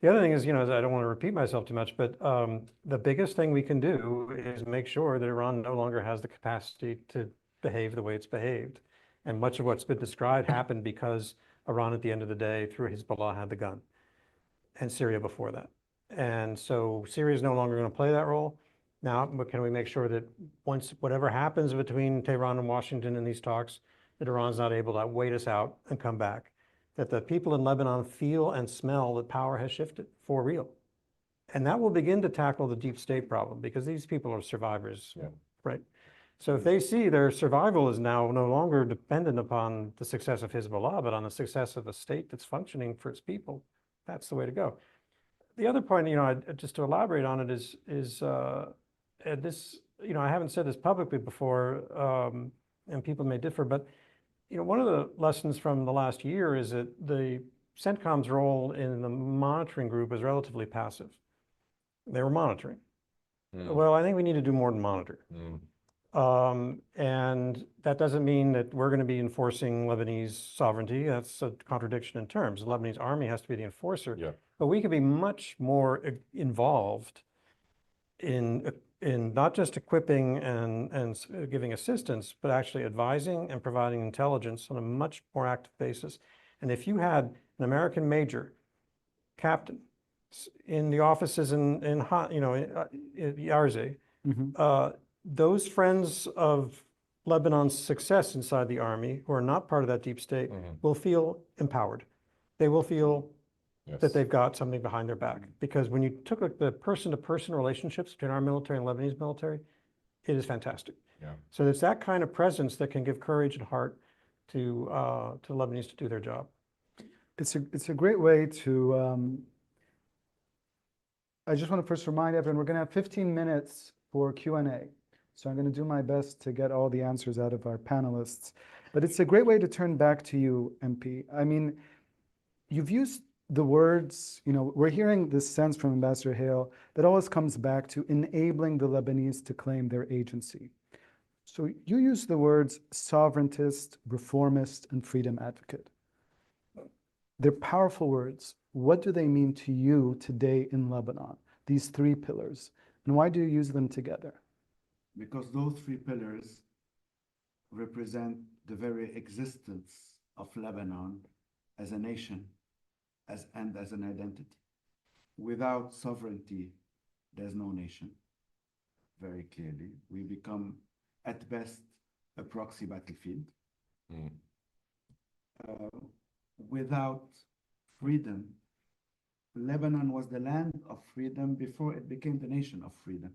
Speaker 5: The other thing is, I don't want to repeat myself too much, but the biggest thing we can do is make sure that Iran no longer has the capacity to behave the way it's behaved. And much of what's been described happened because Iran, at the end of the day, through Hezbollah, had the gun, and Syria before that. And so Syria is no longer going to play that role. Now, but can we make sure that once whatever happens between Tehran and Washington in these talks, that Iran's not able to wait us out and come back, that the people in Lebanon feel and smell that power has shifted for real. And that will begin to tackle the deep state problem, because these people are survivors, right? So if they see their survival is now no longer dependent upon the success of Hezbollah, but on the success of a state that's functioning for its people, that's the way to go. The other point, just to elaborate on it is this, I haven't said this publicly before, and people may differ, but one of the lessons from the last year is that the CENTCOM's role in the monitoring group is relatively passive. They were monitoring. Well, I think we need to do more than monitor. And that doesn't mean that we're going to be enforcing Lebanese sovereignty. That's a contradiction in terms. The Lebanese army has to be the enforcer. but we could be much more involved in not just equipping and giving assistance, but actually advising and providing intelligence on a much more active basis. And if you had an American major, captain, in the offices in Yarzeh, those friends of Lebanon's success inside the army, who are not part of that deep state, will feel empowered. They will feel that they've got something behind their back. Because when you took the person-to-person relationships between our military and Lebanese military, it is fantastic.
Speaker 4: Yeah.
Speaker 5: So it's that kind of presence that can give courage and heart to Lebanese to do their job.
Speaker 2: It's a great way to, I just want to first remind everyone, we're going to have 15 minutes for Q&A. So I'm going to do my best to get all the answers out of our panelists. But it's a great way to turn back to you, MP. I mean, you've used the words, we're hearing this sense from Ambassador Hale that always comes back to enabling the Lebanese to claim their agency. So you use the words sovereigntist, reformist, and freedom advocate. They're powerful words. What do they mean to you today in Lebanon, these three pillars? And why do you use them together?
Speaker 3: Because those three pillars represent the very existence of Lebanon as a nation and as an identity. Without sovereignty, there's no nation, very clearly. We become, at best, a proxy battlefield. Without freedom, Lebanon was the land of freedom before it became the nation of freedom.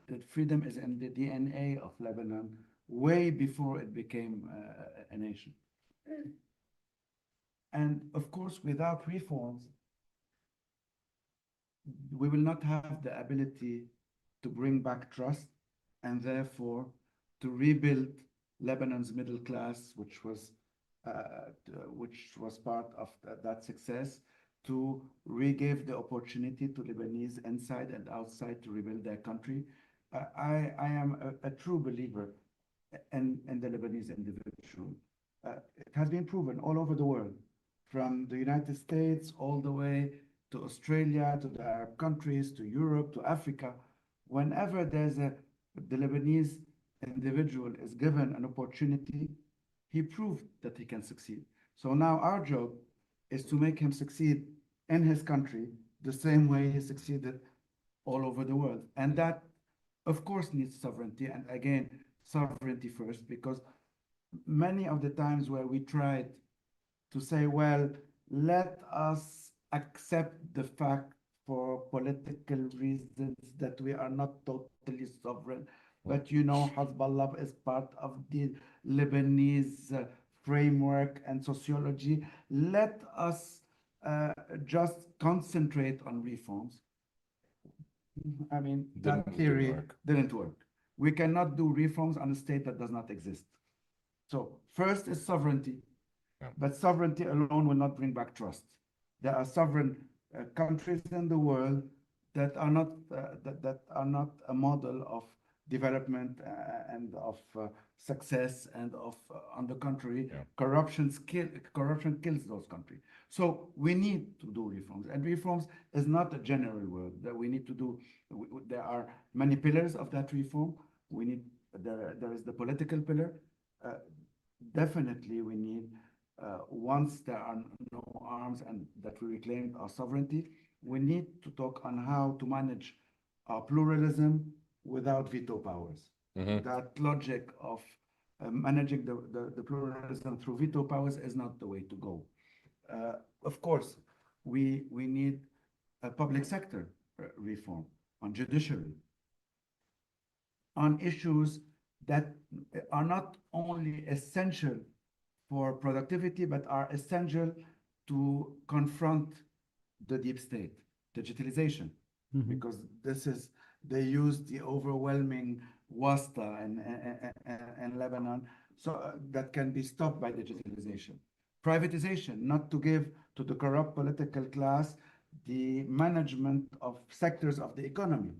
Speaker 3: That freedom is in the DNA of Lebanon way before it became a nation. And of course, without reforms, we will not have the ability to bring back trust and therefore to rebuild Lebanon's middle class, which was part of that success, to re-give the opportunity to Lebanese inside and outside to rebuild their country. I am a true believer in the Lebanese individual. It has been proven all over the world, from the United States all the way to Australia, to the Arab countries, to Europe, to Africa. Whenever the Lebanese individual is given an opportunity, he proved that he can succeed. So now our job is to make him succeed in his country the same way he succeeded all over the world. And that, of course, needs sovereignty. And again, sovereignty first, because many of the times where we tried to say, well, let us accept the fact for political reasons that we are not totally sovereign, but Hezbollah is part of the Lebanese framework and sociology. Let us just concentrate on reforms. I mean, that theory didn't work. We cannot do reforms on a state that does not exist. So first is sovereignty, but sovereignty alone will not bring back trust. There are sovereign countries in the world that are not a model of development and of success, and on the contrary, corruption kills those countries. So we need to do reforms, and reforms is not a general word that we need to do. There are many pillars of that reform. There is the political pillar. Definitely we need, once there are no arms and that we reclaim our sovereignty, we need to talk on how to manage our pluralism without veto powers. That logic of managing the pluralism through veto powers is not the way to go. Of course, we need a public sector reform on judiciary, on issues that are not only essential for productivity, but are essential to confront the deep state, digitalization, because they use the overwhelming wasta in Lebanon, so that can be stopped by digitalization. Privatization, not to give to the corrupt political class the management of sectors of the economy.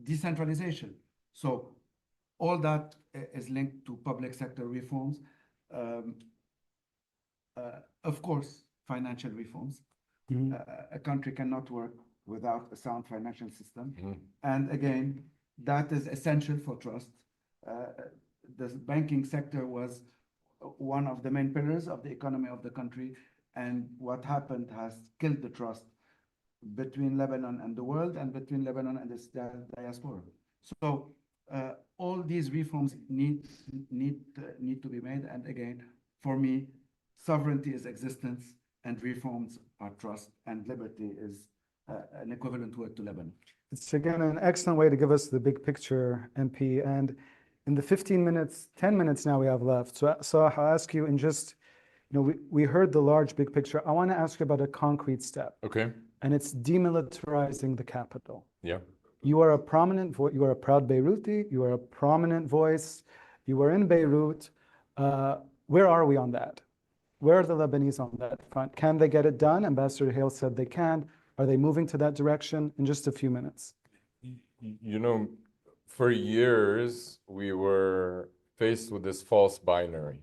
Speaker 3: Decentralization. So all that is linked to public sector reforms. Of course, financial reforms.
Speaker 2: Mhm.
Speaker 3: A country cannot work without a sound financial system.
Speaker 4: Mhm.
Speaker 3: And again, that is essential for trust. The banking sector was one of the main pillars of the economy of the country. And what happened has killed the trust between Lebanon and the world and between Lebanon and its diaspora. So all these reforms need to be made. And again, for me, sovereignty is existence and reforms are trust, and liberty is an equivalent word to Lebanon.
Speaker 2: It's again an excellent way to give us the big picture, MP. And in the 15 minutes, 10 minutes now we have left. So I'll ask you in just, we heard the large big picture. I want to ask you about a concrete step.
Speaker 4: Okay.
Speaker 2: And it's demilitarizing the capital.
Speaker 4: Yeah.
Speaker 2: You are a prominent voice. You are a proud Beiruti. You are a prominent voice. You were in Beirut. Where are we on that? Where are the Lebanese on that front? Can they get it done? Ambassador Hale said they can. Are they moving to that direction? In just a few minutes.
Speaker 4: For years, we were faced with this false binary.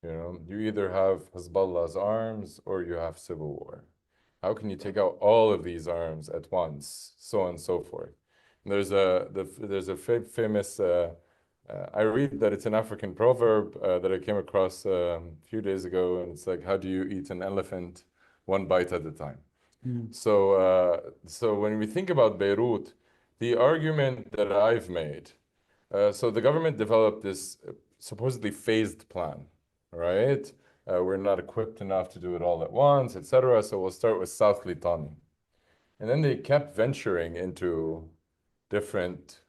Speaker 4: You either have Hezbollah's arms or you have civil war. How can you take out all of these arms at once, so on and so forth? And there's a famous, I read that it's an African proverb that I came across a few days ago, and it's like, how do you eat an elephant one bite at a time? So when we think about Beirut, the argument that I've made, so the government developed this supposedly phased plan, right? We're not equipped enough to do it all at once, etc. So we'll start with South Litani. And then they kept venturing into different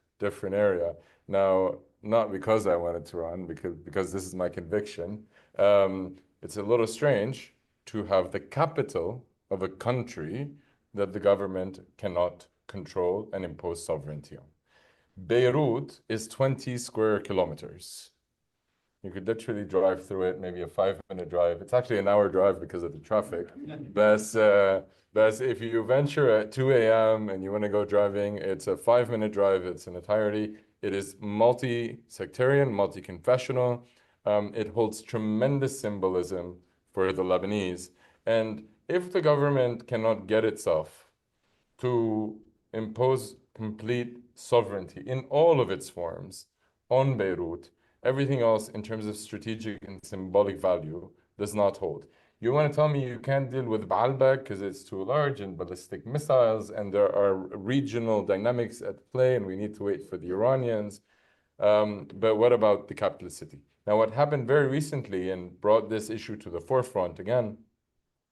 Speaker 4: area. Now, not because I wanted to run, because this is my conviction. It's a little strange to have the capital of a country that the government cannot control and impose sovereignty on. Beirut is 20 square kilometers. You could literally drive through it, maybe a 5-minute drive. It's actually an hour drive because of the traffic. But if you venture at 2 a.m. and you want to go driving, it's a 5-minute drive. It's an entirety. It is multi-sectarian, multi-confessional. It holds tremendous symbolism for the Lebanese. And if the government cannot get itself to impose complete sovereignty in all of its forms on Beirut, everything else in terms of strategic and symbolic value does not hold. You want to tell me you can't deal with Baalbek because it's too large and ballistic missiles and there are regional dynamics at play and we need to wait for the Iranians. But what about the capital city? Now, what happened very recently and brought this issue to the forefront again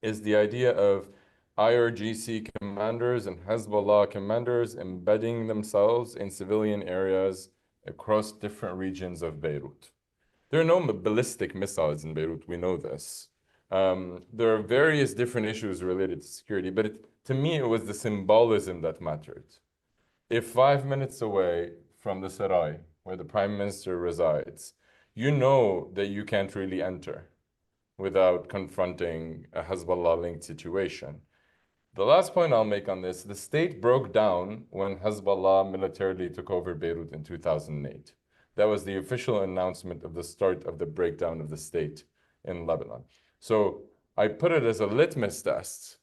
Speaker 4: is the idea of IRGC commanders and Hezbollah commanders embedding themselves in civilian areas across different regions of Beirut. There are no ballistic missiles in Beirut, we know this. There are various different issues related to security, but to me, it was the symbolism that mattered. If 5 minutes away from the Sarai, where the prime minister resides, you know that you can't really enter without confronting a Hezbollah-linked situation. The last point I'll make on this, the state broke down when Hezbollah militarily took over Beirut in 2008. That was the official announcement of the start of the breakdown of the state in Lebanon. So I put it as a litmus test,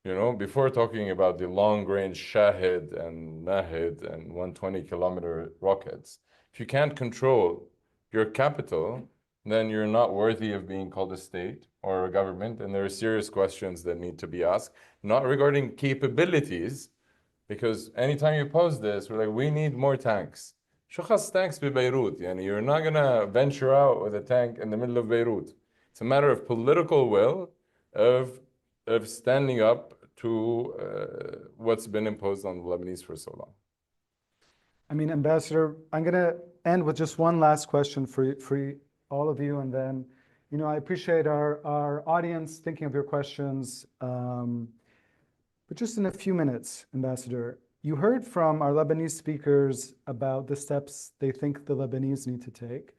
Speaker 4: before talking about the long-range Shahid and Nahid and 120-kilometer rockets. If you can't control your capital, then you're not worthy of being called a state or a government. And there are serious questions that need to be asked, not regarding capabilities, because anytime you pose this, we're like, we need more tanks. شو خص tanks ببيروت? You're not going to venture out with a tank in the middle of Beirut. It's a matter of political will, of standing up to what's been imposed on the Lebanese for so long.
Speaker 2: Ambassador, I'm going to end with just one last question for all of you, and then, I appreciate our audience thinking of your questions. But just in a few minutes, Ambassador, you heard from our Lebanese speakers about the steps they think the Lebanese need to take.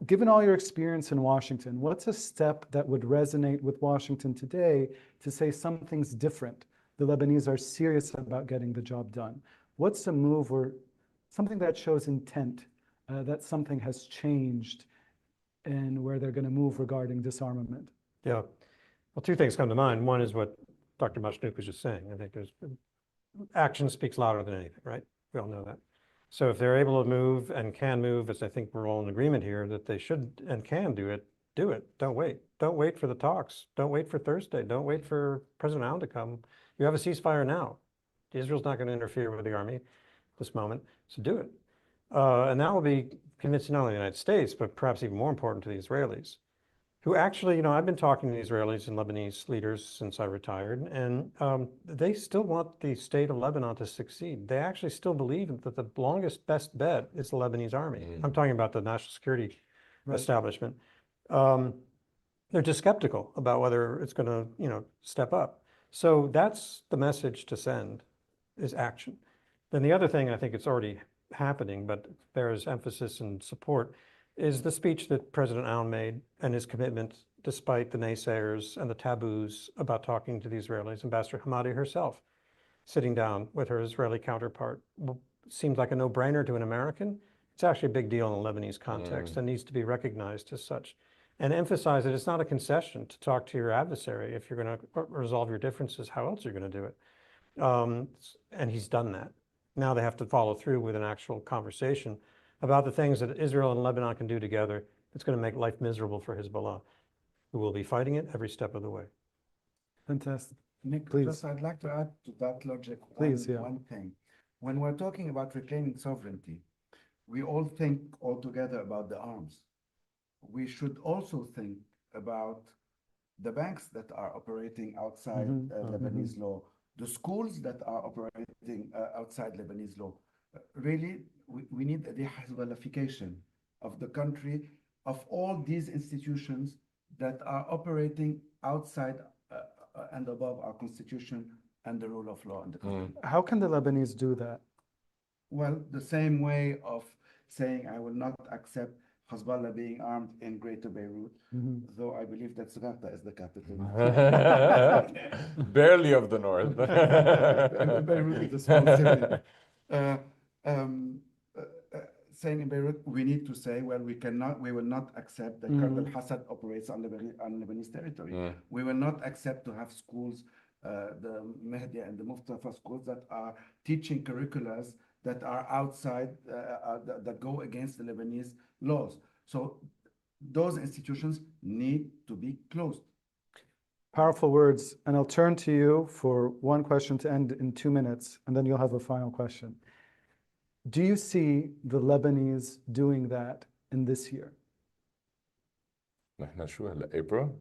Speaker 2: Given all your experience in Washington, what's a step that would resonate with Washington today to say something's different? The Lebanese are serious about getting the job done. What's a move or something that shows intent that something has changed and where they're going to move regarding disarmament?
Speaker 5: Yeah. Well, two things come to mind. One is what Dr. Machnouk was just saying. I think action speaks louder than anything, right? We all know that. So if they're able to move and can move, as I think we're all in agreement here, that they should and can do it, do it. Don't wait. Don't wait for the talks. Don't wait for Thursday. Don't wait for President Allen to come. You have a ceasefire now. Israel's not going to interfere with the army at this moment, so do it. And that will be convincing not only the United States, but perhaps even more important to the Israelis, who actually, I've been talking to the Israelis and Lebanese leaders since I retired, and they still want the state of Lebanon to succeed. They actually still believe that the longest, best bet is the Lebanese army. I'm talking about the national security establishment. They're just skeptical about whether it's going to, step up. So that's the message to send, is action. Then the other thing, I think it's already happening, but bears emphasis and support, is the speech that President Allen made and his commitment, despite the naysayers and the taboos about talking to the Israelis. Ambassador Hamadi herself, sitting down with her Israeli counterpart, seems like a no-brainer to an American. It's actually a big deal in the Lebanese context and needs to be recognized as such. And emphasize that it's not a concession to talk to your adversary. If you're going to resolve your differences, how else are you going to do it? And he's done that. Now they have to follow through with an actual conversation about the things that Israel and Lebanon can do together. It's going to make life miserable for Hezbollah, who will be fighting it every step of the way.
Speaker 2: Fantastic.
Speaker 3: Nick,
Speaker 2: Please.
Speaker 3: I'd like to add to that logic
Speaker 2: Please, yeah.
Speaker 3: one thing. When we're talking about reclaiming sovereignty, we all think altogether about the arms. We should also think about the banks that are operating outside Lebanese law, the schools that are operating outside Lebanese law. Really, we need a de-Hezbollification of the country, of all these institutions that are operating outside and above our constitution and the rule of law in the country.
Speaker 2: How can the Lebanese do that?
Speaker 3: Well, the same way of saying I will not accept Hezbollah being armed in Greater Beirut, though I believe that Zgharta is the capital.
Speaker 4: Barely of the north.
Speaker 3: Beirut is a small city. Saying in Beirut, we need to say, well, we will not accept that Colonel Assad operates on Lebanese territory. We will not accept to have schools, the Mehdi and the Mustafa schools that are teaching curriculums that are outside, that go against the Lebanese laws. So those institutions need to be closed.
Speaker 2: Powerful words. And I'll turn to you for one question to end in 2 minutes, and then you'll have a final question. Do you see the Lebanese doing that in this year?
Speaker 4: April.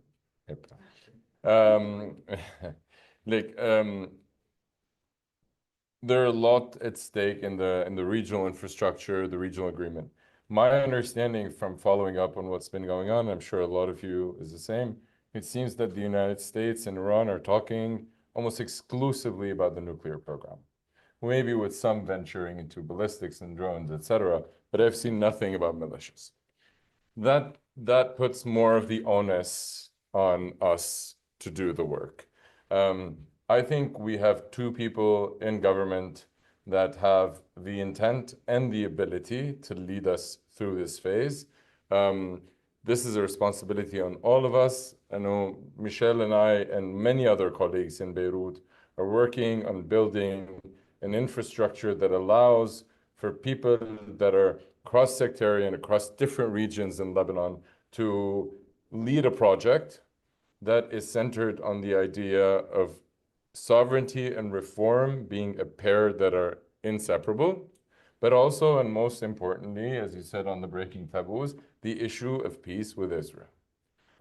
Speaker 4: There are a lot at stake in the regional infrastructure, the regional agreement. My understanding from following up on what's been going on, I'm sure a lot of you is the same, it seems that the United States and Iran are talking almost exclusively about the nuclear program. Maybe with some venturing into ballistics and drones, etc., but I've seen nothing about militias. That puts more of the onus on us to do the work. I think we have two people in government that have the intent and the ability to lead us through this phase. This is a responsibility on all of us. I know Michel and I and many other colleagues in Beirut are working on building an infrastructure that allows for people that are cross-sectarian across different regions in Lebanon to lead a project that is centered on the idea of sovereignty and reform being a pair that are inseparable, but also, and most importantly, as you said on the breaking taboos, the issue of peace with Israel.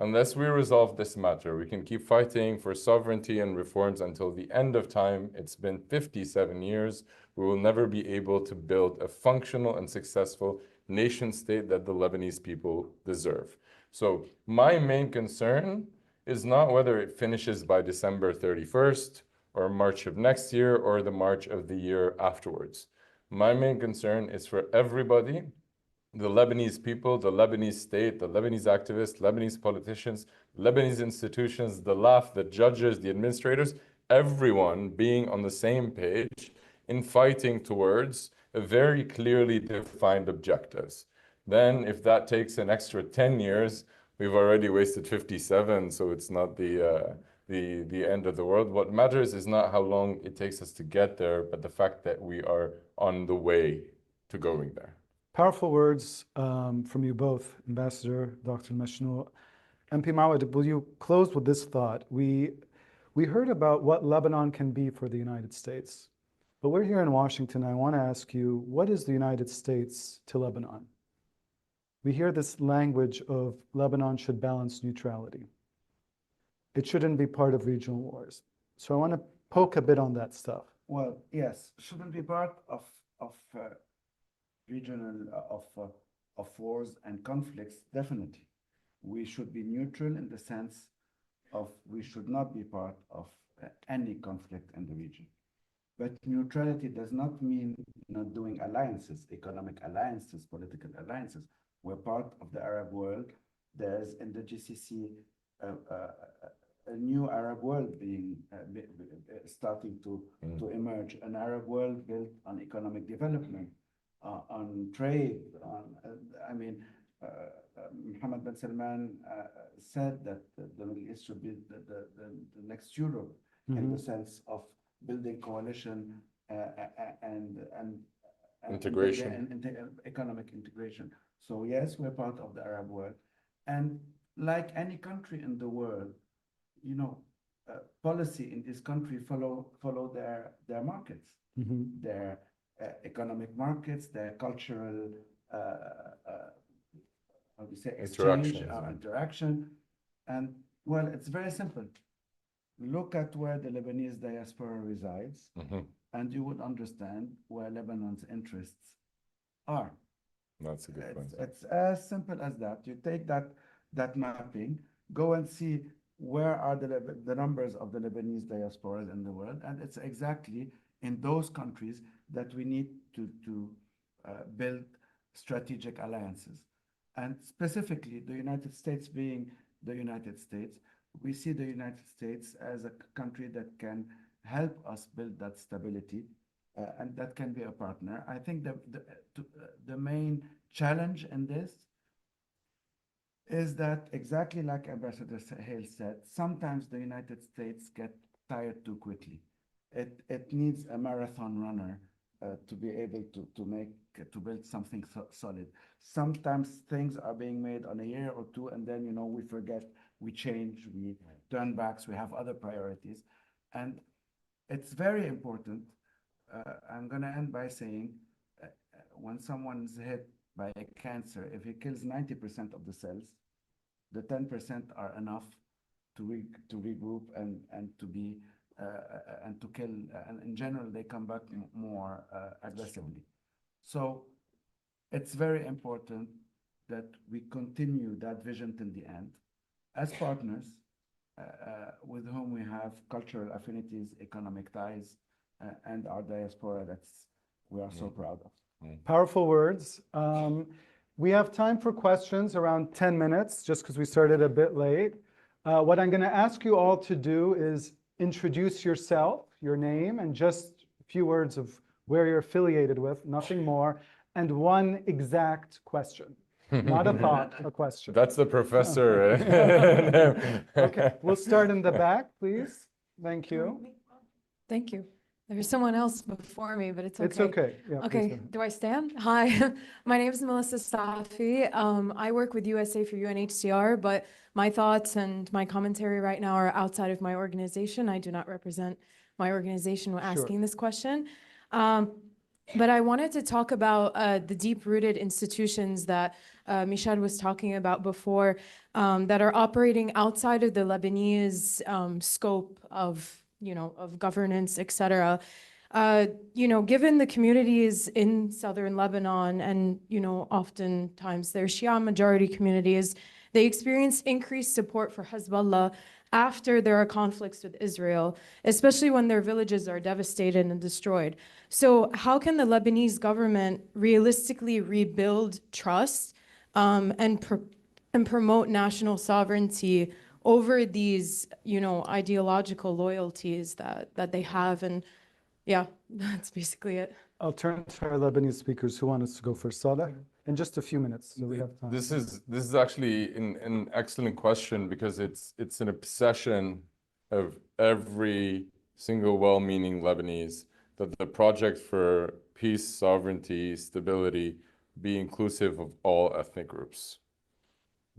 Speaker 4: Unless we resolve this matter, we can keep fighting for sovereignty and reforms until the end of time. It's been 57 years. We will never be able to build a functional and successful nation state that the Lebanese people deserve. So my main concern is not whether it finishes by December 31st or March of next year or the March of the year afterwards. My main concern is for everybody, the Lebanese people, the Lebanese state, the Lebanese activists, Lebanese politicians, Lebanese institutions, the LAF, the judges, the administrators, everyone being on the same page in fighting towards a very clearly defined objectives. Then if that takes an extra 10 years, we've already wasted 57, so it's not the end of the world. What matters is not how long it takes us to get there, but the fact that we are on the way to going there.
Speaker 2: Powerful words from you both, Ambassador Dr. Meshnoor. MP Moawad, will you close with this thought? We heard about what Lebanon can be for the United States, but we're here in Washington. I want to ask you, what is the United States to Lebanon? We hear this language of Lebanon should balance neutrality. It shouldn't be part of regional wars. So I want to poke a bit on that stuff.
Speaker 3: Well, yes, shouldn't be part of regional of wars and conflicts. Definitely, we should be neutral in the sense of we should not be part of any conflict in the region. But neutrality does not mean not doing alliances, economic alliances, political alliances. We're part of the Arab world. There's in the GCC a new Arab world being starting to emerge, an Arab world built on economic development, on trade. Mohammed bin Salman said that the Middle East should be the next Europe in the sense of building coalition and
Speaker 4: integration,
Speaker 3: and economic integration. So yes, we're part of the Arab world, and like any country in the world, you know, policy in this country follow their markets, their economic markets, their cultural how do you say, exchange, interaction. And well, it's very simple. Look at where the Lebanese diaspora resides, and you would understand where Lebanon's interests are.
Speaker 4: That's a good point.
Speaker 3: It's as simple as that. You take that mapping, go and see where are the numbers of the Lebanese diasporas in the world, and it's exactly in those countries that we need to build strategic alliances. And specifically, the United States being the United States, we see the United States as a country that can help us build that stability, and that can be a partner. I think the main challenge in this is that, exactly like Ambassador Hale said, sometimes the United States get tired too quickly. It needs a marathon runner to be able to build something solid. Sometimes things are being made on a year or two, and then, you know, we forget, we change, we turn backs, we have other priorities. And it's very important. I'm going to end by saying, when someone's hit by a cancer, if he kills 90% of the cells, the 10% are enough to regroup and to be and to kill. And in general, they come back more aggressively. So it's very important that we continue that vision till the end as partners with whom we have cultural affinities, economic ties, and our diaspora we are so proud of.
Speaker 2: Powerful words. We have time for questions, around 10 minutes, just because we started a bit late. What I'm going to ask you all to do is introduce yourself, your name, and just a few words of where you're affiliated with, nothing more, and one exact question. Not a thought, a question.
Speaker 4: That's the professor.
Speaker 2: Okay, we'll start in the back, please. Thank you.
Speaker 6: Thank you. There's someone else before me, but it's okay.
Speaker 2: It's okay. Yeah,
Speaker 6: okay, do I stand? Hi, my name is Melissa Safi. I work with USA for UNHCR, but my thoughts and my commentary right now are outside of my organization. I do not represent my organization when asking this question. But I wanted to talk about the deep-rooted institutions that Michel was talking about before that are operating outside of the Lebanese scope of governance, et cetera. Given the communities in southern Lebanon and, oftentimes they're Shia majority communities, they experience increased support for Hezbollah after there are conflicts with Israel, especially when their villages are devastated and destroyed. So how can the Lebanese government realistically rebuild trust and promote national sovereignty over these, ideological loyalties that they have? And yeah, that's basically it.
Speaker 2: I'll turn to our Lebanese speakers. Who want us to go first? Saleh? in just a few minutes, so we have time.
Speaker 4: This is actually an excellent question because it's an obsession of every single well-meaning Lebanese that the project for peace, sovereignty, stability be inclusive of all ethnic groups.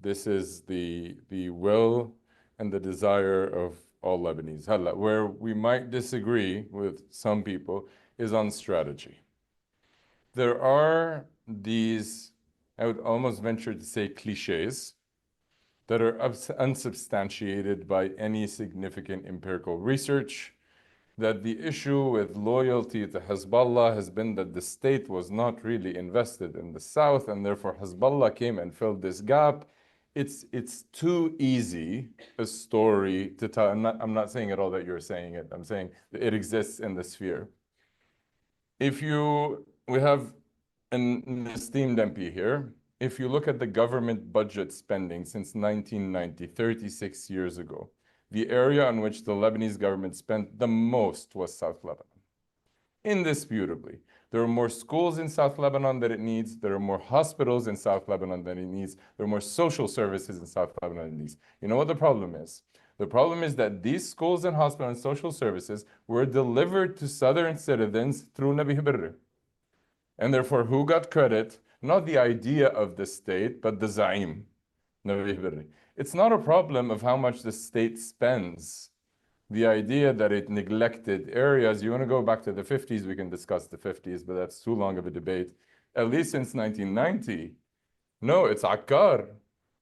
Speaker 4: This is the will and the desire of all Lebanese. Where we might disagree with some people is on strategy. There are these, I would almost venture to say, cliches that are unsubstantiated by any significant empirical research, that the issue with loyalty to Hezbollah has been that the state was not really invested in the south, and therefore Hezbollah came and filled this gap. It's too easy a story to tell. I'm not saying at all that you're saying it. I'm saying that it exists in the sphere. We have an esteemed MP here. If you look at the government budget spending since 1990, 36 years ago, the area on which the Lebanese government spent the most was South Lebanon. Indisputably. There are more schools in South Lebanon than it needs. There are more hospitals in South Lebanon than it needs. There are more social services in South Lebanon than it needs. You know what the problem is? The problem is that these schools and hospitals and social services were delivered to southern citizens through Nabi Birr. And therefore, who got credit? Not the idea of the state, but the Zaim, Nabi Birr. It's not a problem of how much the state spends. The idea that it neglected areas, you want to go back to the 50s, we can discuss the 50s, but that's too long of a debate. At least since 1990, no, it's Akkar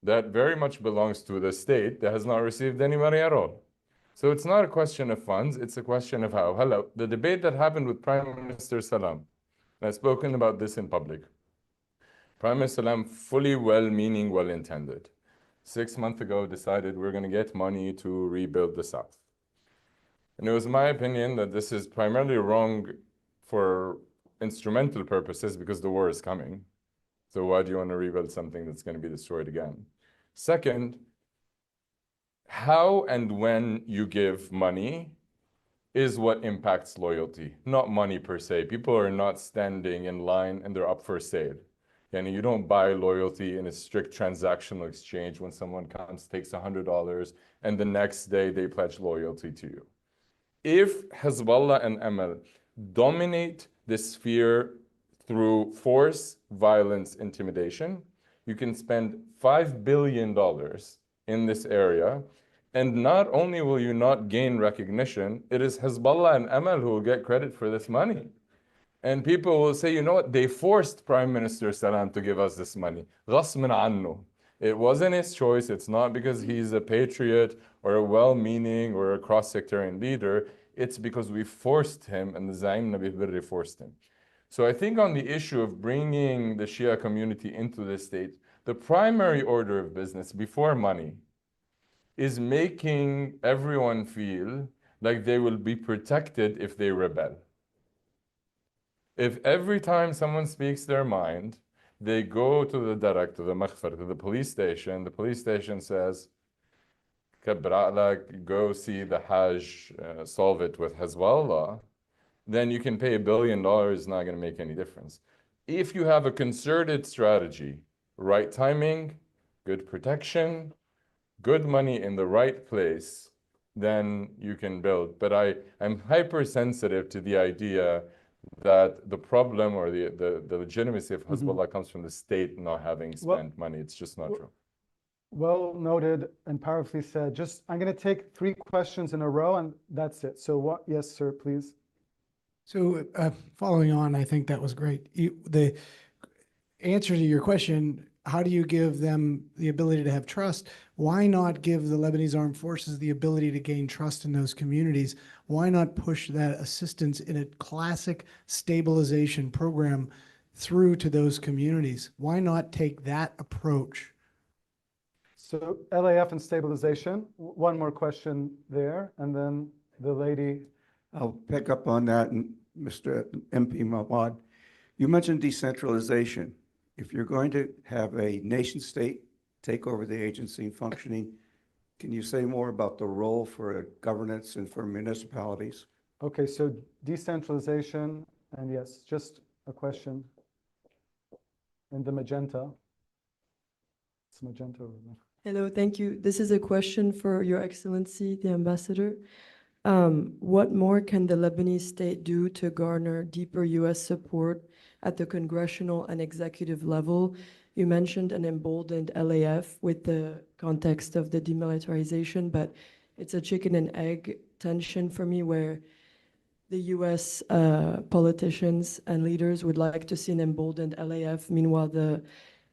Speaker 4: that very much belongs to the state that has not received any money at all. So it's not a question of funds, it's a question of how. Hello, the debate that happened with Prime Minister Salam, and I've spoken about this in public. Prime Minister Salam, fully well-meaning, well-intended, 6 months ago decided we're going to get money to rebuild the South. And it was my opinion that this is primarily wrong for instrumental purposes because the war is coming. So why do you want to rebuild something that's going to be destroyed again? Second, how and when you give money is what impacts loyalty, not money per se. People are not standing in line and they're up for sale. And you don't buy loyalty in a strict transactional exchange when someone comes, takes $100, and the next day they pledge loyalty to you. If Hezbollah and Amal dominate the sphere through force, violence, intimidation, you can spend $5 billion in this area, and not only will you not gain recognition, it is Hezbollah and Amal who will get credit for this money. And people will say, you know what, they forced Prime Minister Salam to give us this money. غصب عنه. It wasn't his choice. It's not because he's a patriot or a well-meaning or a cross-sectarian leader. It's because we forced him, and the Zaim Nabi Birri forced him. So I think on the issue of bringing the Shia community into the state, the primary order of business before money is making everyone feel like they will be protected if they rebel. If every time someone speaks their mind, they go to the darak, to the makhfar, to the police station says, go see the Hajj, solve it with Hezbollah, then you can pay $1 billion, it's not going to make any difference. If you have a concerted strategy, right timing, good protection, good money in the right place, then you can build. But I'm hypersensitive to the idea that the problem or the legitimacy of Hezbollah comes from the state not having spent money. It's just not true.
Speaker 2: Well noted and powerfully said. I'm going to take 3 questions in a row and that's it. So what? Yes, sir, please.
Speaker 7: So following on, I think that was great. The answer to your question, how do you give them the ability to have trust? Why not give the Lebanese Armed Forces the ability to gain trust in those communities? Why not push that assistance in a classic stabilization program through to those communities? Why not take that approach?
Speaker 2: So LAF and stabilization, one more question there, and then the lady.
Speaker 8: I'll pick up on that, and Mr. MP Moawad, you mentioned decentralization. If you're going to have a nation state take over the agency functioning, can you say more about the role for governance and for municipalities?
Speaker 2: Okay, so decentralization, and yes, just a question. in the magenta. It's magenta over there.
Speaker 9: Hello, thank you. This is a question for Your Excellency, the Ambassador. What more can the Lebanese state do to garner deeper U.S. support at the congressional and executive level? You mentioned an emboldened LAF with the context of the demilitarization, but it's a chicken and egg tension for me where the U.S. Politicians and leaders would like to see an emboldened LAF. Meanwhile, the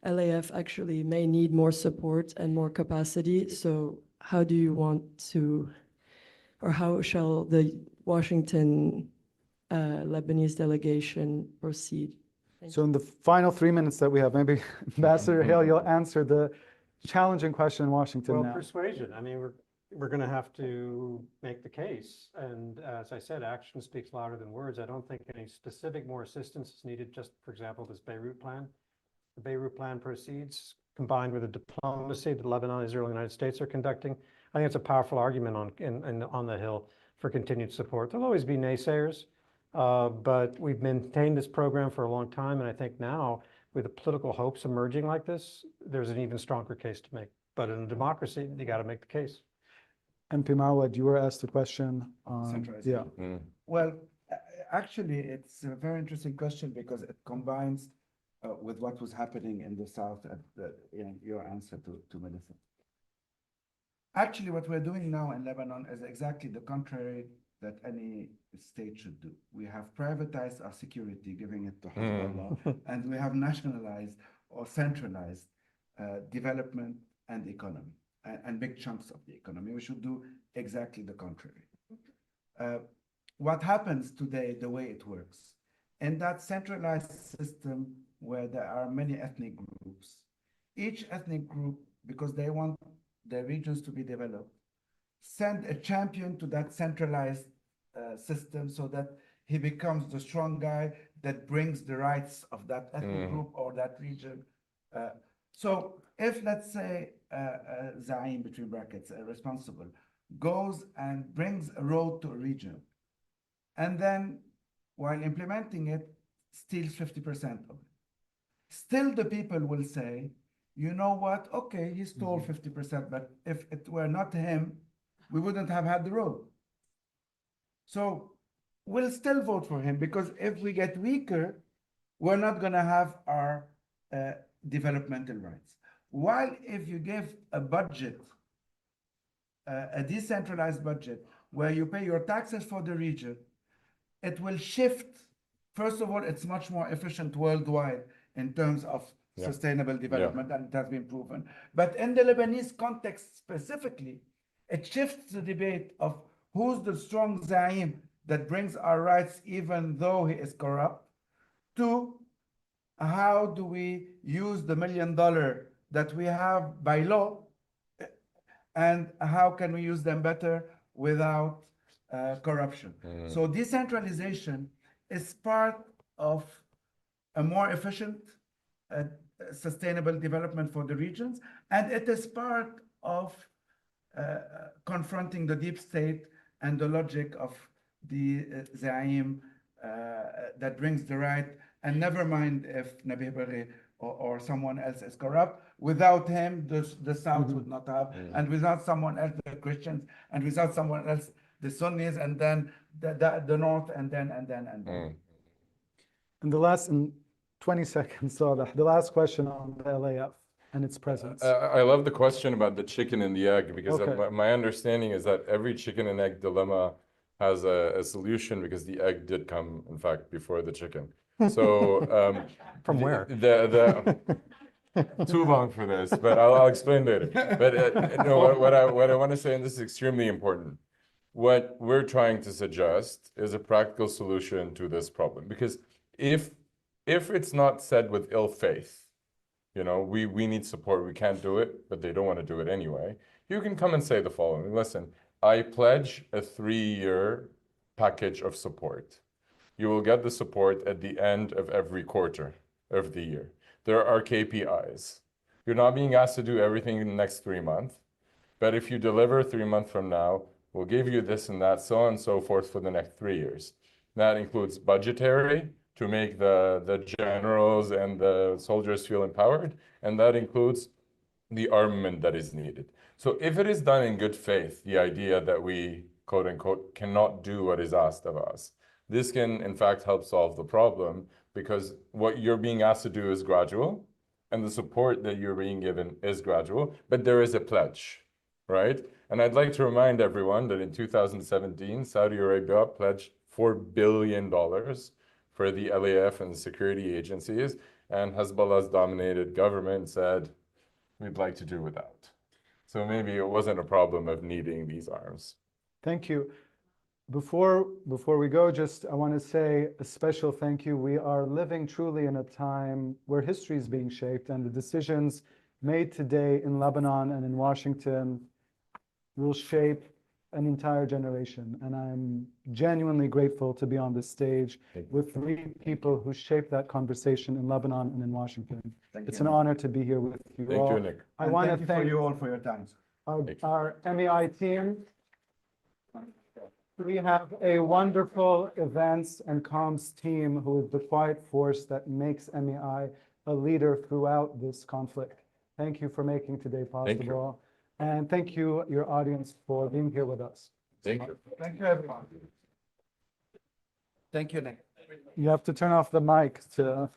Speaker 9: LAF actually may need more support and more capacity. So how do you want to, or how shall the Washington Lebanese delegation proceed?
Speaker 2: So in the final 3 minutes that we have, maybe Ambassador Hale, you'll answer the challenging question in Washington
Speaker 5: Well,
Speaker 2: now.
Speaker 5: persuasion. I mean, we're going to have to make the case. And as I said, action speaks louder than words. I don't think any specific more assistance is needed. Just, for example, this Beirut plan. The Beirut plan proceeds combined with the diplomacy that Lebanon, Israel, and the United States are conducting. I think it's a powerful argument on the Hill for continued support. There'll always be naysayers, but we've maintained this program for a long time. And I think now, with the political hopes emerging like this, there's an even stronger case to make. But in a democracy, you got to make the case.
Speaker 2: MP Moawad, you were asked a question on,
Speaker 3: Centralization.
Speaker 2: yeah.
Speaker 3: Well, actually, it's a very interesting question because it combines with what was happening in the South in your answer to Melissa. Actually, what we're doing now in Lebanon is exactly the contrary that any state should do. We have privatized our security, giving it to Hizballah, and we have nationalized or centralized development and economy, and big chunks of the economy. We should do exactly the contrary. What happens today, the way it works, in that centralized system where there are many ethnic groups, each ethnic group, because they want their regions to be developed, send a champion to that centralized system so that he becomes the strong guy that brings the rights of that ethnic group or that region. So if, let's say, Zaim, between brackets, responsible, goes and brings a road to a region, and then while implementing it, steals 50% of it. Still, the people will say, you know what? Okay, he stole 50%, but if it were not him, we wouldn't have had the road. So we'll still vote for him because if we get weaker, we're not going to have our developmental rights. While if you give a budget, a decentralized budget, where you pay your taxes for the region, it will shift. First of all, it's much more efficient worldwide in terms of sustainable development, and it has been proven. But in the Lebanese context specifically, it shifts the debate of who's the strong Zaim that brings our rights even though he is corrupt, to how do we use the $1 million that we have by law, and how can we use them better without corruption. So decentralization is part of a more efficient sustainable development for the regions, and it is part of confronting the deep state and the logic of the Zaim that brings the right, and never mind if Nabi Berri or someone else is corrupt. Without him, the South would not have, and without someone else, the Christians, and without someone else, the Sunnis, and then the North, and then.
Speaker 2: And the last, in 20 seconds, Saleh, the last question on the LAF and its presence.
Speaker 4: I love the question about the chicken and the egg, because
Speaker 2: Okay.
Speaker 4: my understanding is that every chicken and egg dilemma has a solution, because the egg did come, in fact, before the chicken. So
Speaker 5: From where?
Speaker 4: Too long for this, but I'll explain later. But no, what I want to say, and this is extremely important, what we're trying to suggest is a practical solution to this problem. Because if it's not said with ill faith, you know, we need support, we can't do it, but they don't want to do it anyway, you can come and say the following: listen, I pledge a 3-year package of support. You will get the support at the end of every quarter of the year. There are KPIs. You're not being asked to do everything in the next 3 months, but if you deliver 3 months from now, we'll give you this and that, so on and so forth for the next 3 years. That includes budgetary, to make the generals and the soldiers feel empowered, and that includes the armament that is needed. So if it is done in good faith, the idea that we, quote unquote, cannot do what is asked of us, this can in fact help solve the problem, because what you're being asked to do is gradual, and the support that you're being given is gradual, but there is a pledge, right? And I'd like to remind everyone that in 2017, Saudi Arabia pledged $4 billion for the LAF and the security agencies, and Hezbollah's dominated government said, we'd like to do without. So maybe it wasn't a problem of needing these arms.
Speaker 2: Thank you. Before we go, just I want to say a special thank you. We are living truly in a time where history is being shaped, and the decisions made today in Lebanon and in Washington will shape an entire generation. And I'm genuinely grateful to be on this stage with three people who shaped that conversation in Lebanon and in Washington. It's an honor to be here with you all.
Speaker 4: Thank you, Nick.
Speaker 2: I want to
Speaker 3: Thank you all for your time.
Speaker 2: our MEI team. We have a wonderful events and comms team who is the quiet force that makes MEI a leader throughout this conflict. Thank you for making today possible. And thank you, your audience, for being here with us.
Speaker 4: Thank you.
Speaker 3: Thank you, everyone. Thank you, Nick.
Speaker 2: You have to turn off the mic to